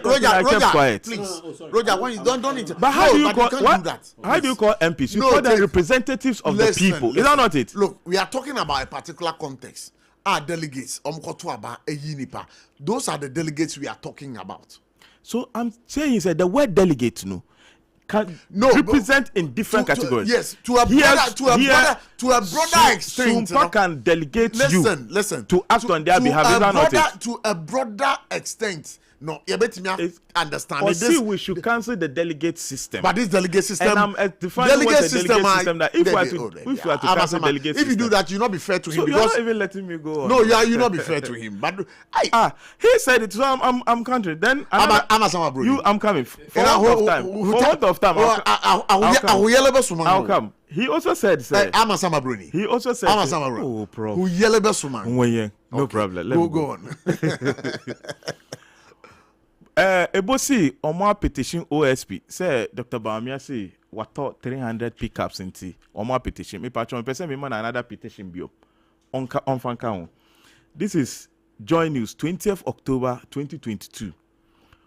please. Roger, when you don't need to. But how do you call that? How do you call MPs? You call them representatives of the people. Is that not it? Look, we are talking about a particular context. Our delegates, those are the delegates we are talking about. So I'm saying that the word delegate can represent in different categories. Yes, to a broader extent. SOMPA can delegate listen, to act on their behalf. Is that not it? To a broader extent. No, you bet me understand. Or see, we should cancel the delegate system. But this delegate system, and I'm defining what the delegate system that if we are to cancel delegate system, if you do that, you not be fair to him. So you're not even letting me go on. No, you not be fair to him. But he said it, so I'm countering. Then I'm coming. For what of time? I'll come. He also said, He also said, oh, Prof. No problem. Go on. Ebosi Omar petition OSP say Dr. Bawumia say what 300 pickups into Omar petition. Me patron person me man another petition bio. On fanka. This is Joy News 20th October 2022.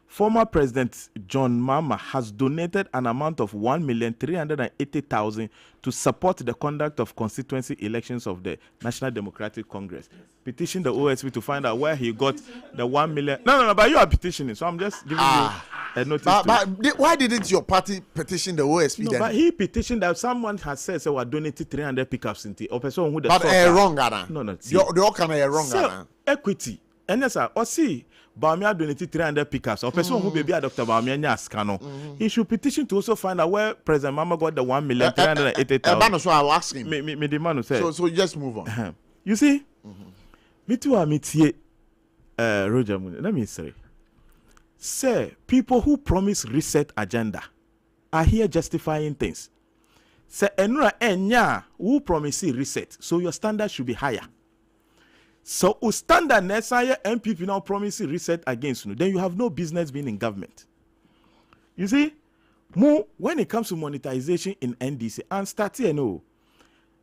Former President John Mahama has donated an amount of 1,380,000 to support the conduct of constituency elections of the National Democratic Congress. Petition the OSP to find out where he got the 1 million. No, but you are petitioning, so I'm just giving you a notice. But why didn't your party petition the OSP then? But he petitioned that someone has said, so we donated 300 pickups into a person who. But wrong, Ghana. No. The all kind of wrong, Ghana. Equity. And yes, sir. Or see. Bawumia donated 300 pickups. Or person who baby Dr. Bawumia Nyaskano. He should petition to also find out where President Mahama got the 1,380,000. So I will ask him. Me the man who said. So just move on. You see, me too. I meet here, Roger. Let me say, people who promise reset agenda are here justifying things. Say, enura enya who promise reset, so your standard should be higher. So, standard necessary MPP now promising reset against you, then you have no business being in government. You see, when it comes to monetization in NDC, and start here,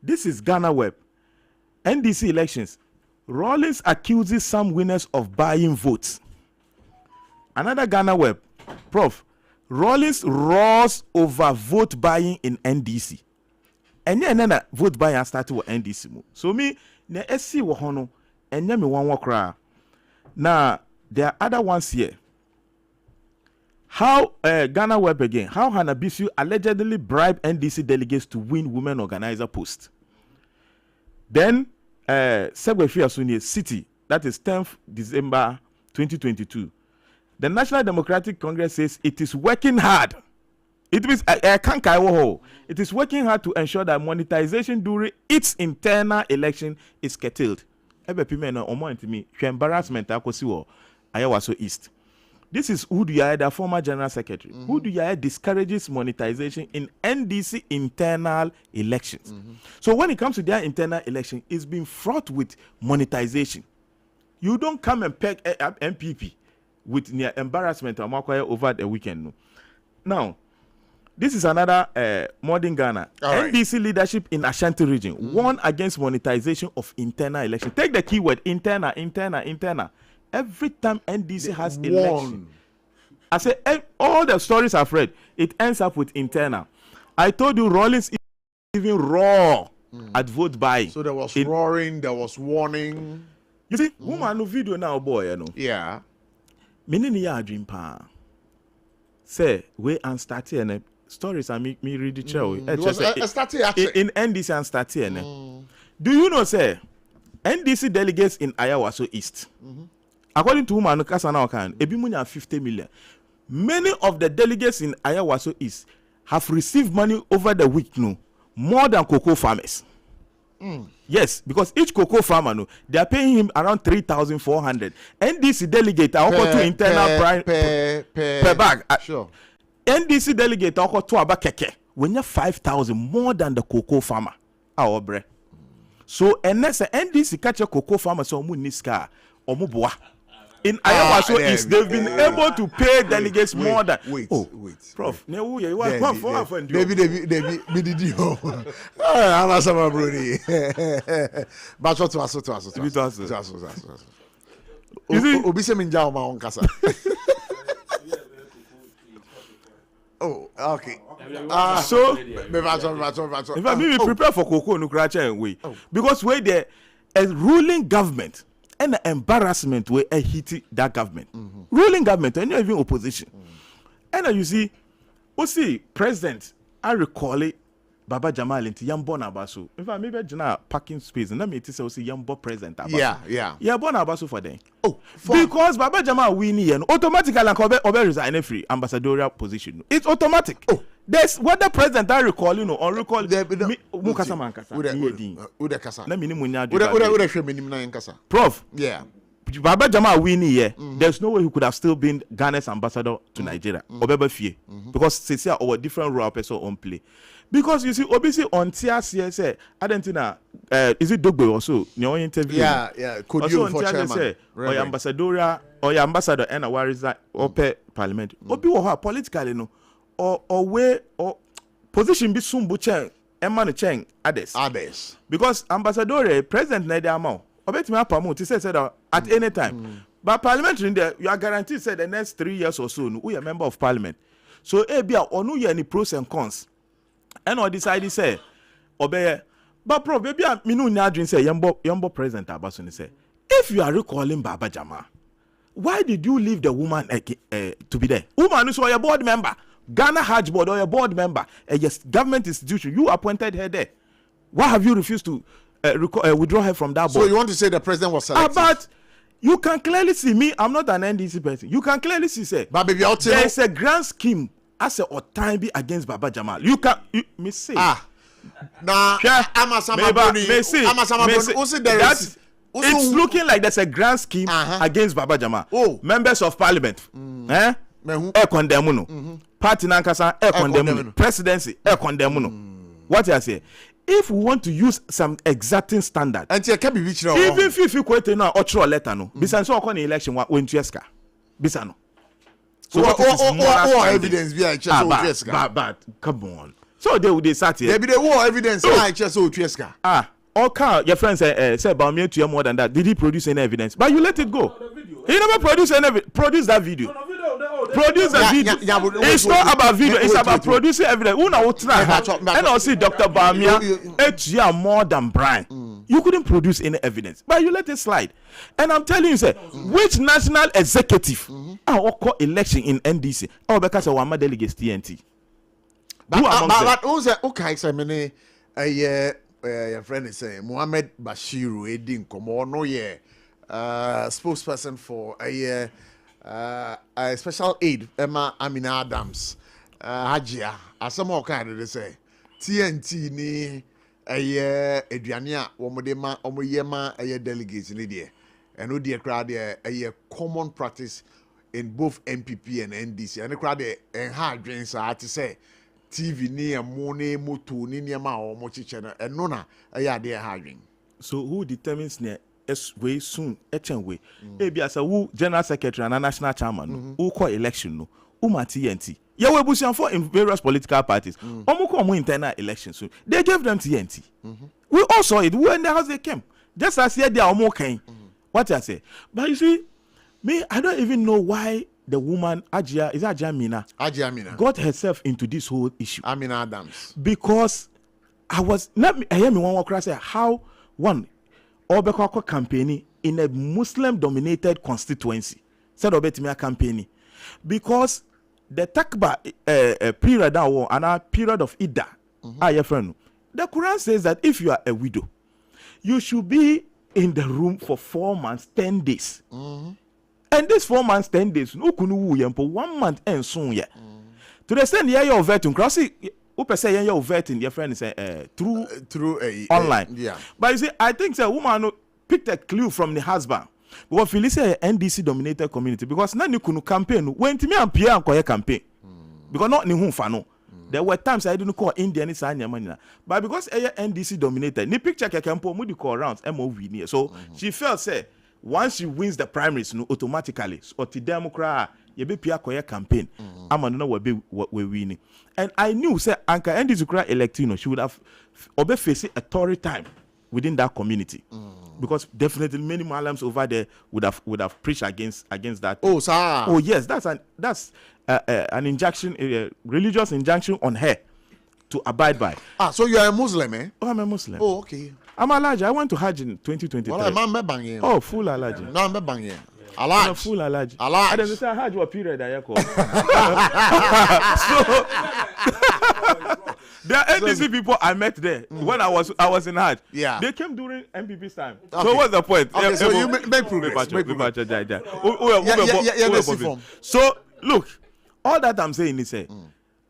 this is Ghana Web. NDC elections, Rawlings accuses some winners of buying votes. Another Ghana Web, Prof. Rawlings roars over vote buying in NDC. and then vote buy and start with NDC mu. So me na SC wo hono enya me wan wakra. Now there are other ones here. How Ghana Web again? How Hannah Bisu allegedly bribed NDC delegates to win women organizer post. Then Segwefi Asuni City, that is 10th December 2022. The National Democratic Congress says it is working hard. It means it is working hard to ensure that monetization during its internal election is curtailed. Embarrassment Ayawaso East. This is Uduyaya, the former general secretary. Uduyaya discourages monetization in NDC internal elections. So when it comes to their internal election, it's been fraught with monetization. You don't come and peg MPP with near embarrassment over the weekend. No. Now, this is another modern Ghana. Right. NDC leadership in Ashanti region warned against monetization of internal election. Take the keyword internal. Every time NDC has election, I say all the stories I've read, it ends up with internal. I told you Rollins even raw at vote buy. So there was roaring, there was warning. You see, woman no video now, boy, you know. Yeah. Many ya dream pa. Say we and start here stories I me read the show. In NDC and start here. Do you know say NDC delegates in Ayawaso East? According to woman Kasana Okan, Ebimunya 50 million. Many of the delegates in Ayawaso East have received money over the week, more than cocoa farmers. Yes, because each cocoa farmer, they are paying him around 3,400. NDC delegate are to internal prime per bag. Sure. NDC delegate are to aba keke. When you 5,000 more than the cocoa farmer. So unless NDC catch a cocoa farmer, so niska or muboa. In Ayawaso East, they've been able to pay delegates more than. Wait. Prof, you are Baby, I'm a summer brody. But what to us? Obise minja ma on kasa. Oh, okay. So, in fact, we prepare for cocoa no cracha and way. Because where the ruling government and the embarrassment where I hit that government. Ruling government and even opposition. And you see, president, I recall it, Baba Jamal into Yambo Nabasu. In fact, maybe Jana parking space and let me say Yambo president. Yeah, Bon Abasu for them. Because Baba Jamal winning and automatically Obe resign free ambassadorial position. It's automatic. There's what the president I recall, or recall Mukasa Mankasa. Prof. Yeah. Baba Jamal winning here. There's no way he could have still been Ghana's ambassador to Nigeria. Obebe Fie. Because Cecilia or different role person on play. Because you see, obviously on TRCS, I don't know, is it Dogbe also? Your interview. Yeah. Could you for chairman? Or your ambassador, and a war is that open parliament. Obi or politically, or way or position be soon butcher and man cheng others. Because ambassador, President Nediamo, obet me promote, he said at any time. But parliamentary in there, you are guaranteed said the next 3 years or so, we are member of parliament. So ABA or no any pros and cons. And I decided say, obey. But Prof, maybe I no nyadrin say yambo president Abasuni say, if you are recalling Baba Jama, why did you leave the woman to be there? Woman is your board member. Ghana Hajj Board or your board member. Yes, government institution. You appointed her there. Why have you refused to withdraw her from that board? So you want to say the president was selected? But you can clearly see me. I'm not an NDC person. You can clearly see say, but baby, there is a grand scheme. As a time be against Baba Jamal. You can me say. Nah, it's looking like there's a grand scheme against Baba Jamal. Members of parliament. Condemn Party Nankasa, condemn presidency, condemn. What I say? If we want to use some exacting standard, and can be reached even if you quote now or letter no, bisan so on election when to eska. Bisano. So what evidence be I just but come on. So they sat here. There be the war evidence I just so Treska. Okay, your friend said about me to you more than that. Did he produce any evidence? But you let it go. He never produced that video. produce a video. It's not about video. It's about producing evidence. Una utra and also Dr. Bamia. It's more than Brian. You couldn't produce any evidence, but you let it slide. And I'm telling you, sir, which national executive call election in NDC? Oh, because of one delegates TNT. But also, okay, so many your friend is saying Mohammed Bashiru Edin Komono, spokesperson for a special aid, Emma Amina Adams, Hajia, as some more kind of say TNT ni Adriania, Omodema, Omoyema, delegates in India, and no dear crowd a common practice in both MPP and NDC, and the crowd and hard drains are to say. TV near money motu ni niama or mochi channel and nona they are hiring. So who determines near way soon way? Maybe as a who general secretary and a national chairman who call election no uma TNT. Yeah, we pushing for in various political parties. Omuko internal election soon. They gave them TNT. We all saw it when the house they came. Just as here they are omoking. What I say? But you see, me, I don't even know why the woman Ajia is Ajia Mina got herself into this whole issue. Amina Adams. Because I hear me one more say how one Obekoko campaigning in a Muslim dominated constituency. Said Obetimia campaigning. Because the takba period now and a period of Ida. Your friend. The Quran says that if you are a widow, you should be in the room for 4 months, 10 days. And this 4 months, 10 days, no kunu yempo 1 month and soon yeah. To the extent you're vetting, crossing, say you're vetting your friend is through online. Yeah. But you see, I think the woman picked a clue from the husband. But Phyllis say NDC dominated community because now you kunu campaign when to me and Pierre and campaign because not ni fano. There were times I didn't call Indian money, but because NDC dominated, ni picture campo mudi call rounds MOV near. So she felt say. Once she wins the primaries, no, automatically, or the Democrat, you be Pierre Koya campaign. I'm gonna know what we're winning. And I knew, say, Anka Andy Zukra elected, she would have facing a Tory time within that community, because definitely many Malams over there would have preached against that. Oh, sir. Oh, yes, that's an injunction, a religious injunction on her to abide by. So you are a Muslim, eh? Oh, I'm a Muslim. Oh, okay. I'm Alaji. I went to Hajj in 2023. Well, I'm banging. Oh, full Alaji. No, I'm banging. Alaji. Full Alaji. Alaji. I didn't say Hajj was period. So there are NDC people I met there when I was in Hajj. Yeah. They came during MPP's time. Okay. So what's the point? Okay, so you make progress. So look, all that I'm saying is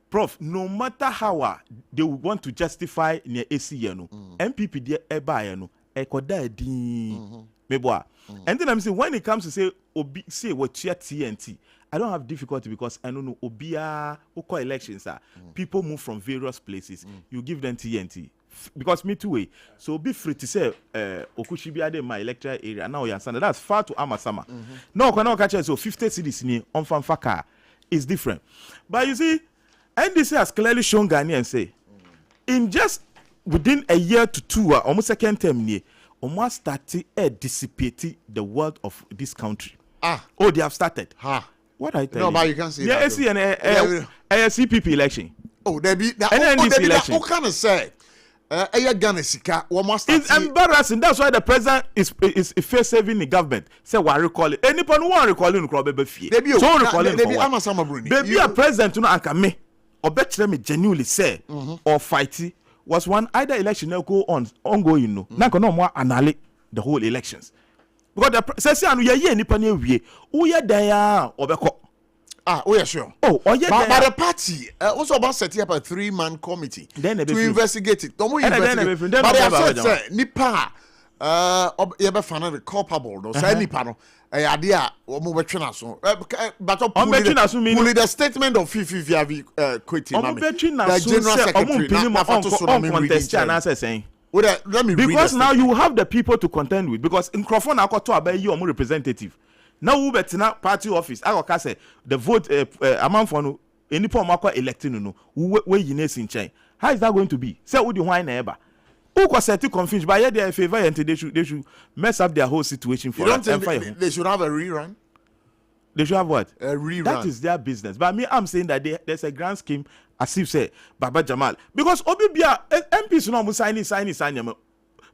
Prof, no matter how they want to justify near ACN, MPP dear Ebayano, Ekoda din Meboa. And then I'm saying when it comes to say what you TNT, I don't have difficulty because I don't know Obia Oko elections are people move from various places. You give them TNT. Because me too way. So be free to say Okushibiade my electoral area. Now you understand that's far to Amasama. No, can catch so 50 cities in on Fanfaka is different. But you see, NDC has clearly shown Ghanaians say, in just within a year to 2, almost second term, almost started dissipating the wealth of this country. Oh, they have started. What I tell you? No, but you can't say that. Yeah, a CPP election. Oh, there be that. NDC election. What can I say? It's embarrassing. That's why the president is face saving the government. Say why recall it. Anyone who want recalling the crowd be fear. So recalling for what? Baby, a president to not anchor me. Or better me genuinely say or fighty was one either election now go ongoing no. Now no more annihilate the whole elections. Because the say anu ye nipa na wie. Who ye there obeko. Oh yeah, sure. Oh yeah. But the party also about setting up a 3-man committee to investigate it. Don't we investigate? But they have said nipa you be find the culpable. No say nipa no. Idea omo betwena so but pull the statement of fifi quitting the general secretary let me read because now you have the people to contend with because in microphone akoto abayi omo representative now who betina party office akoka say the vote amount for no enipo omo electing no we yines in chain. How is that going to be? Say who the why na eba who was set to confuse but yet they are favor and they should mess up their whole situation for you don't think they should have a rerun? They should have what? A rerun. That is their business. But me, I'm saying that there's a grand scheme, as if say Baba Jamal, because Obibia MPs no signing.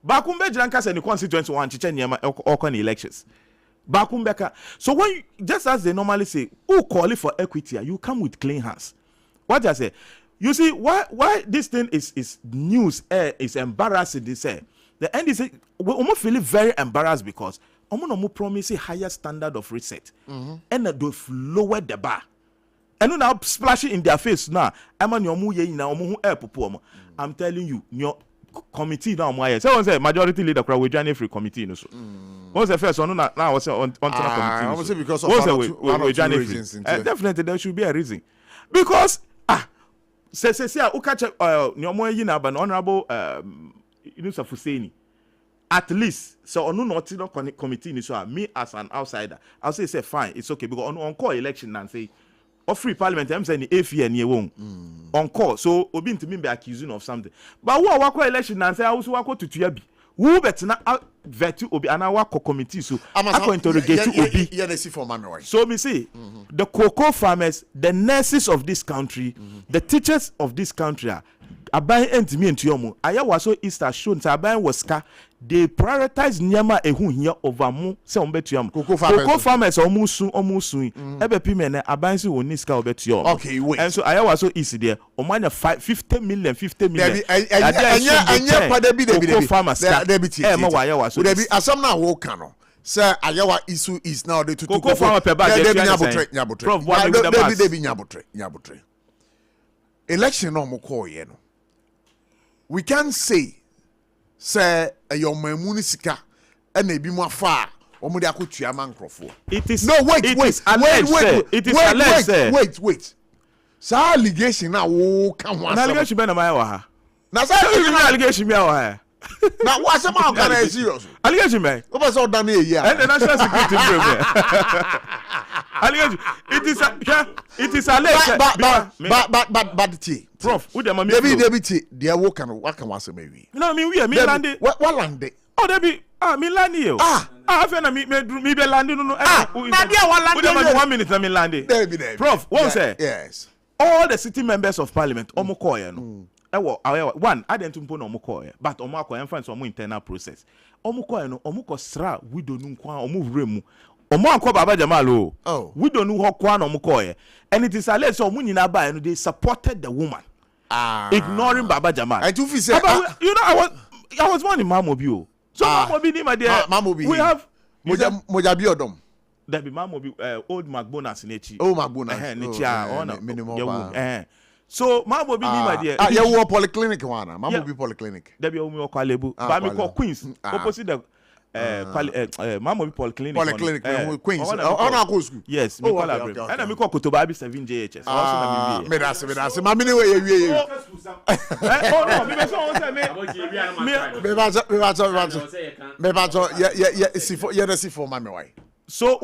Bakumbe Janka said the constituency one chichen or elections. Bakumbeka. So when you, just as they normally say, who call it for equity, you come with clean hands. What I say, you see why this thing is news is embarrassing. They say the NDC we almost feel very embarrassed because no promise a higher standard of reset and they've lowered the bar. And now splashing in their face now. I'm telling you, your committee now. So say majority leader we join free committee. So what's the first one? Now was on committee. I would say because of one of two reasons. Definitely there should be a reason because say catch honorable Yunusa Fuseni. At least so on no committee so me as an outsider I'll say fine, it's okay because on call election and say or free parliament I'm saying if year near won on call so obi to me be accusing of something but who call election and say I also work to tuabi who better na vetu obi and our committee so I go interrogate obi so me say the cocoa farmers, the nurses of this country, the teachers of this country aban entimi entuomo aya waso Easter shown say aban waska they prioritize nyama ehun here over mu say ombetuam cocoa farmers omusun ebe pime aban say woni ska obetuam okay wait and so aya waso is there omanya 50 million anya cocoa farmers ma wa aya waso there be asam na wo kan no say ayawa issue is now the to cocoa farmer per bag nyabotre election no mo call ye no we can say your municika and maybe more far or more akutua man crofo. It is no wait. So allegation now come one. Allegation be na my wa. Na say allegation me wa. Na what some can serious. Allegation me. What was all done here? And the national security problem. Allegation. It is alleged. But Prof, who dem David there what can was maybe. No, I mean we land. What land? Oh, there be me land here. I feel na me be land no. Na there one land. 1 minute na me land. There. Prof, one say. Yes. All the city members of parliament omo call here no. One, I didn't put no call here, but omo call and some internal process. Omo call no, omo ko sra we don't know kwa omo remu. Omo anko Baba Jamal o. We don't know how kwa no omo call here. And it is alleged so omo nyina ba no they supported the woman. Ignoring Baba Jamal. I do feel say you know I was born in Mamobi. So Mamobi ni my dear. Mamobi. We have Mojabi odom. There be Mamobi old McBonus nechi. Oh McBonus. Nechi so Mamobi ni my dear. You wo polyclinic one. Mamobi polyclinic. There be omo ko Alebu. But me call Queens opposite the Mamobi polyclinic. Polyclinic Queens. On go school. Yes, me call Abrem. And me call Kotoba 7 JHS. Also na me. Me das. Mami ni we. Oh no, me so on say me see for mami why. So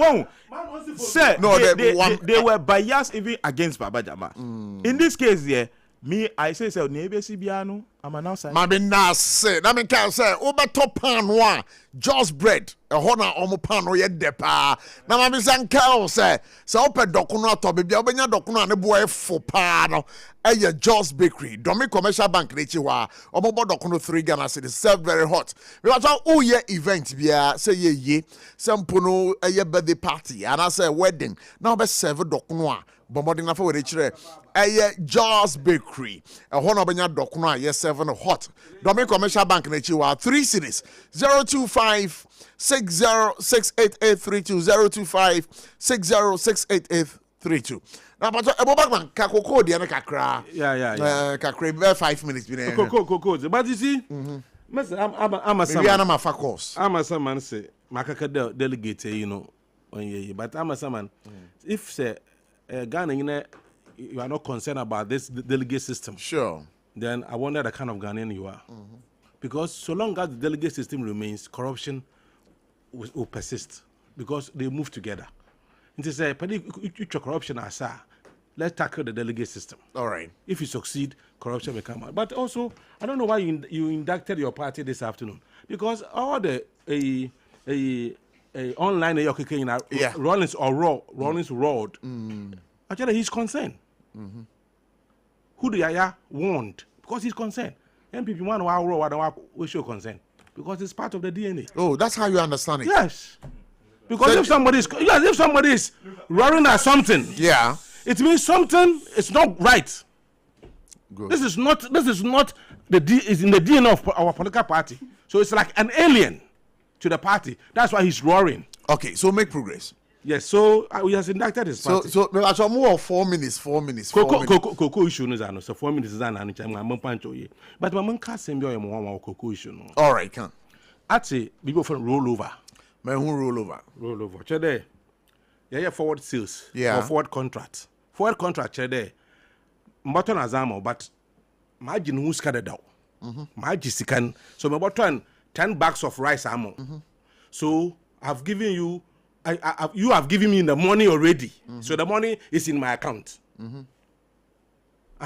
say no, they were biased even against Baba Jamal. In this case here, me I say nebesi biano I'm an outside. Mami na say na me can say over top pan one just bread a hona omo pan no ye depa na mami sanka say open dokuno to bibia obenya dokuno ne boy fo pa no eye just bakery domi commercial bank rechi wa omo bo dokuno 3 Ghana cedis served very hot we want all year event bia say ye sampo no eye birthday party and I say wedding now be serve dokuno a bombarding na for we rechi just bakery a hona obenya dokuno a ye serve hot domi commercial bank rechi wa 3 cedis 025 606832 025 606832. Now, but Abobakman Kakoko the kakra. Yeah. Kakra 5 minutes. Coco. But you see, I'm a course. I'm a someone say Makaka delegate, you know, but I'm a someone. If say Ghana, you are not concerned about this delegate system. Sure. Then I wonder the kind of Ghanaian you are. Because so long as the delegate system remains, corruption will persist because they move together. And to say, corruption aside, let's tackle the delegate system. All right. If you succeed, corruption will come out. But also, I don't know why you inducted your party this afternoon because all the online Rollins or Rollins Road. Actually, he's concerned. Who the Yaya warned because he's concerned. MPP one we show concern because it's part of the DNA. Oh, that's how you understand it. Yes, because if somebody is roaring at something, yeah, it means something is not right. Good. This is not is in the DNA of our political party. So it's like an alien to the party. That's why he's roaring. Okay, so make progress. Yes, so we has inducted his party. So actually more 4 minutes. Cocoa issue is so 4 minutes is an but my man can't send you a cocoa issue. All right, can. I'd say we go for rollover. Man, who rollover? Rollover. Chede. Yeah, forward sales. Yeah. Or forward contract. Forward contract, chede. Mbaton azamo, but imagine who's cut it out. Imagine can. So my button 10 bags of rice ammo. So I've given you. You have given me the money already, so the money is in my account. And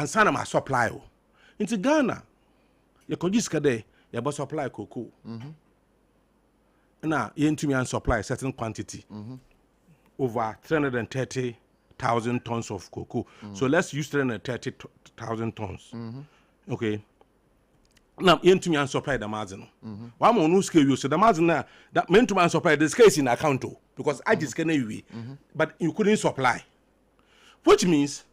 son of my supply. Into Ghana, you could just get you supply cocoa. Now you into me and supply a certain quantity, over 330,000 tons of cocoa. So let's use 330,000 tons. Okay. Now, into me and supply the margin. One more news scale, so the margin that meant to man supply this case in account because I just can't away, but you couldn't supply, which means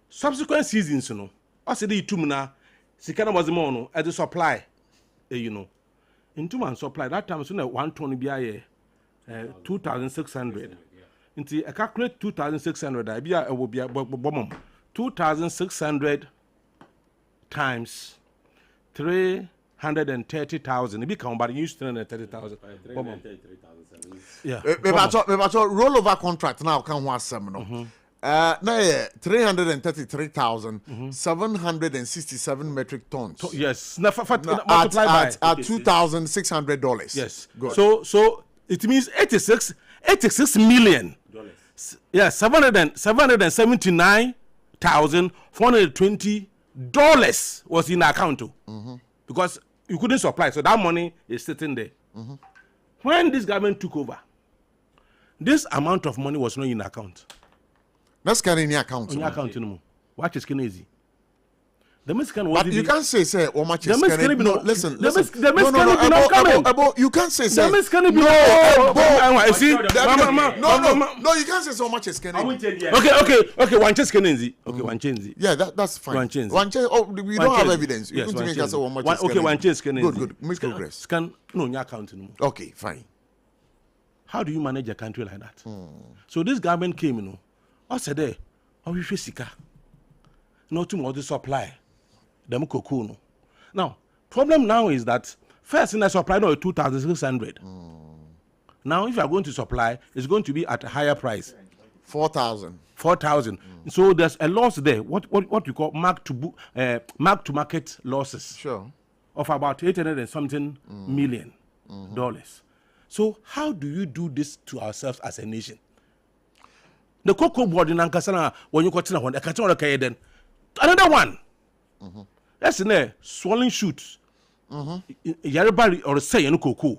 subsequent seasons, you know, I said, the tumina, Sikana was the mono as a supply, you know, in 2 months supply that time, so 120 BIA 2,600 into a calculate 2,600, I will be a bomb 2,600 times 330,000. It become but use 330,000. Yeah. Rollover contract now can was seminal. Now 333,767 metric tons. Yes. At $2,600. Yes. Good. So it means 86 million. Yeah, $779,420 was in account because you couldn't supply, so that money is sitting there. When this government took over, this amount of money was not in account. That's kind of in the account. In account, no. Watch is easy. The Mexican was. But you can't say how much is Mexican. No, listen. The Mexican you can't say the Mexican. No, you can't say so much is Kenny. Okay. One change Kenny. Okay, one change. Yeah, that's fine. One change. Oh, we don't have evidence. You yes, can say how much is okay, one change Kenny. Good. Make progress. Scan no in your account no. Okay, fine. How do you manage a country like that? So this government came, you know. I said, "Hey, we face sika. Not too much supply." Them cocoa no. Now, problem now is that first in the supply now 2,600. Now, if you are going to supply, it's going to be at a higher price. 4,000. 4,000. So there's a loss there. What you call mark to market losses. Sure. Of about 800 and something million dollars. So how do you do this to ourselves as a nation? The cocoa board in Ankasana when you got to one, another one. That's in there, swollen shoots. Yaribari or say no cocoa.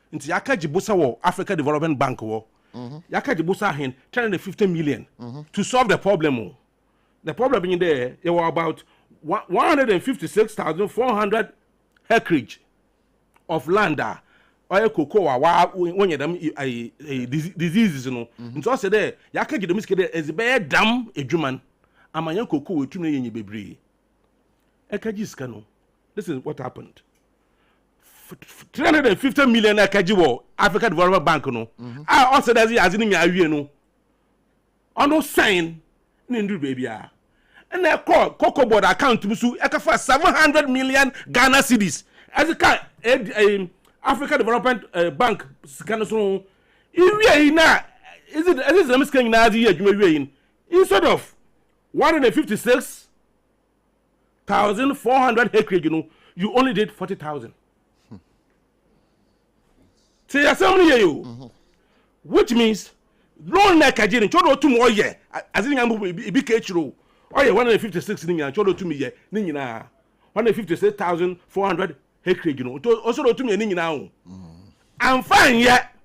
Into Yakaji Busa War, Africa Development Bank War. Yakaji Busa Hen, 350 million to solve the problem. The problem in there, there were about 156,400 acreage of land. Oil cocoa, when you them diseases, you know. And so I said, there, Yakaji the Miskade is a bear dam a German. I'm a young cocoa with 2 million baby. This is what happened. 350 million Akaji African Development Bank no. I also does it as in me no. On no sign nindu baby ah. And they call Cocoa Board account to musu for 700 million Ghana cedis. As a African Development Bank kind so if na is it the miskin na in instead of 156,400 acres, you know, you only did 40,000. Say assembly you, which means loan like a jenny, chodo 2 more year. As in a big catcher, oh yeah, 156 in chodo to me ye, Nina 156,400 acres, you know, also to me now. I'm fine yet.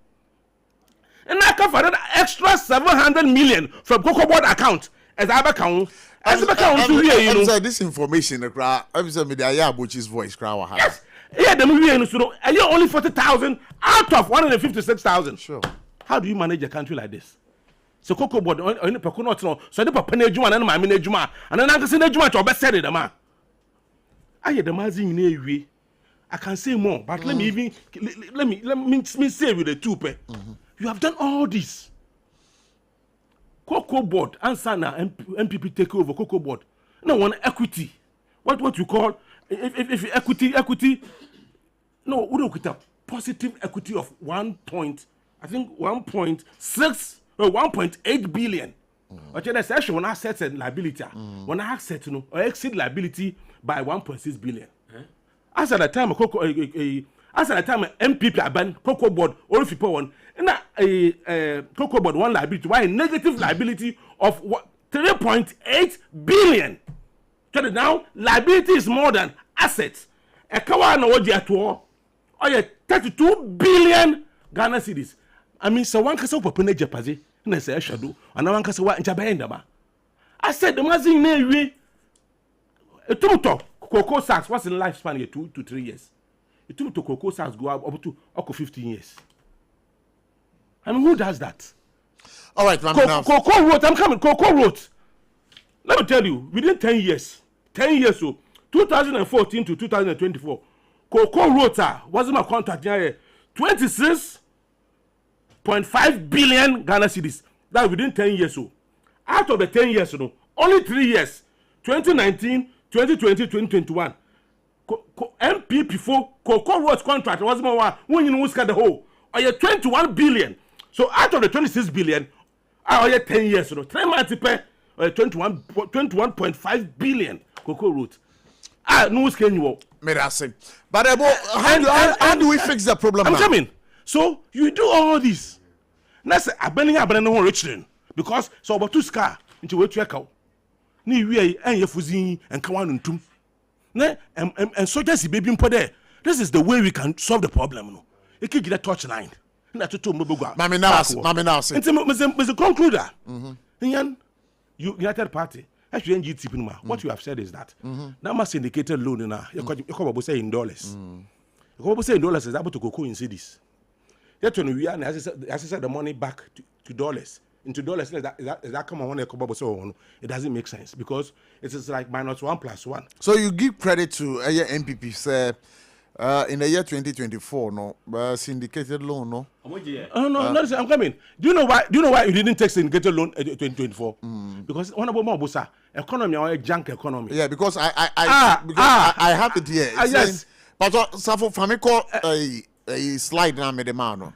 and I come for another extra 700 million from Cocoa Board account as I account. As I account to you know. This information, the crowd. I'm saying the ABOTCHIE's voice crowd. Yes. Yeah, the movie and so and you're only 40,000 out of 156,000. Sure. How do you manage a country like this? So Cocoa Board on the Pecono, so the Papa Nejuma and my Minejuma, and then I can say Nejuma to best said it, man. I hear the mazing in I can say more, but let me say with the two pay. You have done all this. Cocoa Board, answer now, MPP take over Cocoa Board. No one equity. What you call if equity? No, we don't get a positive equity of 1.8 billion. Okay, that's actually when assets and liability. When I assets, or exceed liability by 1.6 billion. As at the time, MPP ban Cocoa Board or if you put one, and a Cocoa Board one liability, why a negative liability of 3.8 billion. So now liability is more than assets. A kawana wodi ato or 32 billion Ghana cedis. I mean, so one kasa popene jepaze na say shadow, and one kasa wa nchabaenda ba. I said the mazin na wi etuto cocoa sacks what's in lifespan here 2 to 3 years. Etuto cocoa sacks go up to 15 years. I mean, who does that? All right, Cocoa wrote, I'm coming. Cocoa wrote. Let me tell you, within 10 years, so 2014 to 2024, Cocoa Rota wasn't a contract here, 26.5 billion Ghana cedis. That within 10 years. So out of the 10 years, only 3 years, 2019, 2020, 2021. MPP for Cocoa Rota contract was more when you know who's got the whole. Or 21 billion. So out of the 26 billion, I 10 years, 3 months pay 21.5 billion Cocoa Root. No skin you but how do we fix the problem? I'm coming. So you do all this. That's a burning up and no rich because so about two scar into what you call. Ni we and your fuzzy and come on tum. And so just baby there. This is the way we can solve the problem. No, it could get a touch line. Not to Mammy now. It's a concluder. United Party. Actually, NGT, what you have said is that that must indicated loan in you come say in dollars. You come say in dollars is able to go in cities. Yet when we are, as I said, the money back to dollars. Into dollars, is that come on one so it doesn't make sense because it is like -1 + 1. So you give credit to MPP, say. In the year 2024, no, syndicated loan, no. No, I'm coming. Do you know why you didn't take syndicated loan in 2024? Because one of more bossa economy or a junk economy. Yeah, because I have it here. Yes. But SARFO Famiko a slide now made the man.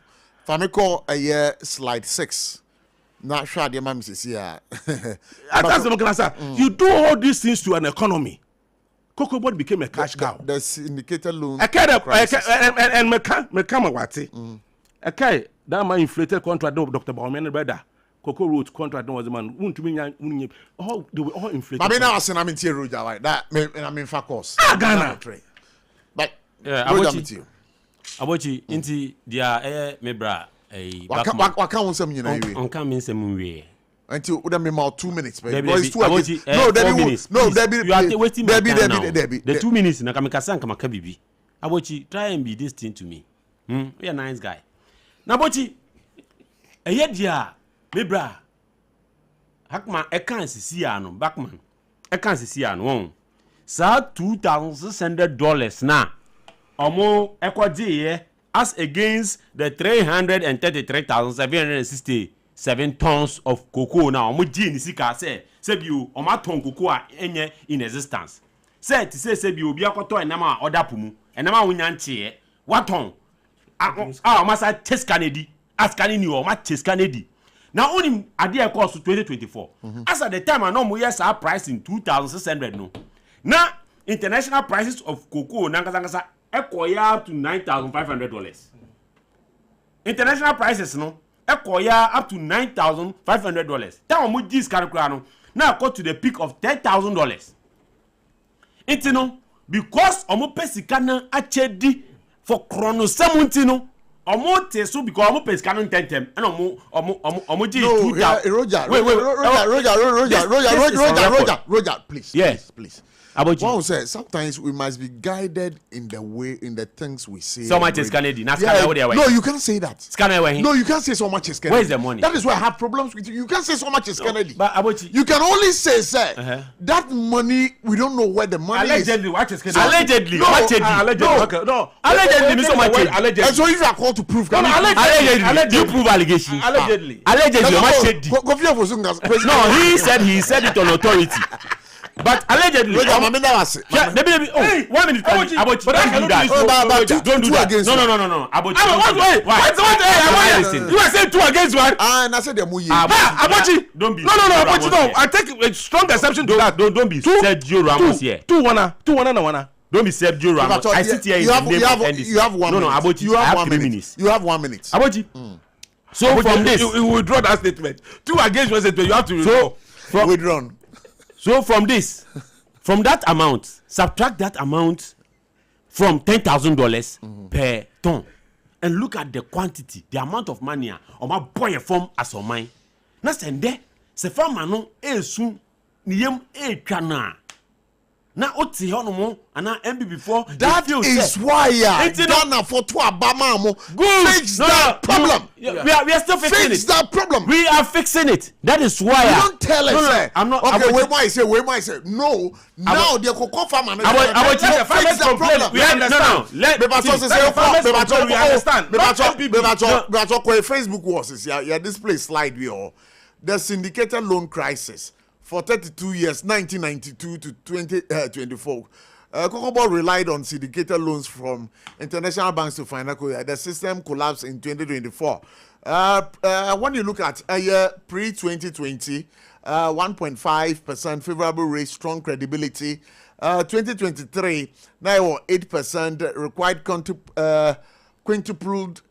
Famiko a year slide 6. Not sure the man is here. You do all these things to an economy. Cocoa Board became a cash cow. The syndicated loan. And Mekamawati. Okay, that my inflated contract, Dr. Bauman brother. Cocoa Root contract was the man. Oh, they were all inflated. I mean, now I'm in Tier Roja like that. I mean, for course. Ghana. But, Abochi, inti dia mebra. What can't some you know? On coming some way. Until we me more 2 minutes, baby. Debbie, No, Debbie. You are wasting my time now. Debbie. The 2 minutes na kamikasan kama kabibi. Abochi, try and be this thing to me. We are a nice guy. Na Abochi, eye dia mebra. Hakma ekan sisi ano, Backman. Ekan sisi ano. Sa $2,600 na. Omo ekwaji as against the 333,767 tons of cocoa now. Omo di ni sika say you oma ton cocoa enye in existence. Say to say you obi akoto enama order pumu. Enama wonya ntie. What ton? Oma sa test Kennedy. As Kennedy o ma test Kennedy. Now only ade cost 2024. As at the time I know mo yes our price in 2,600 no. Now international prices of cocoa nankasa ekoya up to $9,500. International prices no ekoya up to $9,500. That one mo this calculate no. Now go to the peak of $10,000. It no because omo pesika na achedi for chrono 70 no Omo te so because omo pay scan tentem and omo G 2000. Roger, please. Yes, please. About you. One said sometimes we must be guided in the things we say. So much is Kennedy. No, you can't say that. No, you can't say so much is Kennedy. Where is the money? That is why I have problems with you. You can't say so much is Kennedy. But about you can only say, sir, that money, we don't know where the money allegedly, is. What is Kennedy? Allegedly. No, allegedly. And so if you are called to prove, allegedly. You prove allegation. Allegedly. No, he said it on authority. But allegedly, 1 minute. Don't do that. No. Why? You are saying 2 against 1. And I said them. Abotchi. Don't be. No. Abotchi, no. I take a strong exception to that. Don't be Sergio Ramos here. 2-1. Don't be Sergio Ramos. I sit here in the name of NDC. You have 1 minute. No, Abotchi. You have 1 minute. You have 1 minute. Abotchi. So from this, you withdraw that statement. 2 against 1 statement. You have to withdrawn. So from that amount, subtract that amount from $10,000 per ton, and look at the quantity, the amount of money on my boy form as on mine. Na sende se farmer no esu niyem etwana. Na oti hono ana MB before. That is why Ghana for to Abama mo fix that problem. We are still fixing fix it. That problem. We are fixing it. That is why. You don't tell us. I'm not. Okay, wait, why say? No. Now the cocoa farmer. About the farmers complain. We understand. Let me understand. Facebook was yeah. This place slide we all. The syndicated loan crisis. For 32 years, 1992 to 2024, Cocoa relied on syndicated loans from international banks to finance. The system collapsed in 2024. When you look at a year pre-2020, 1.5% favorable rate, strong credibility. 2023, now 8% required quintupled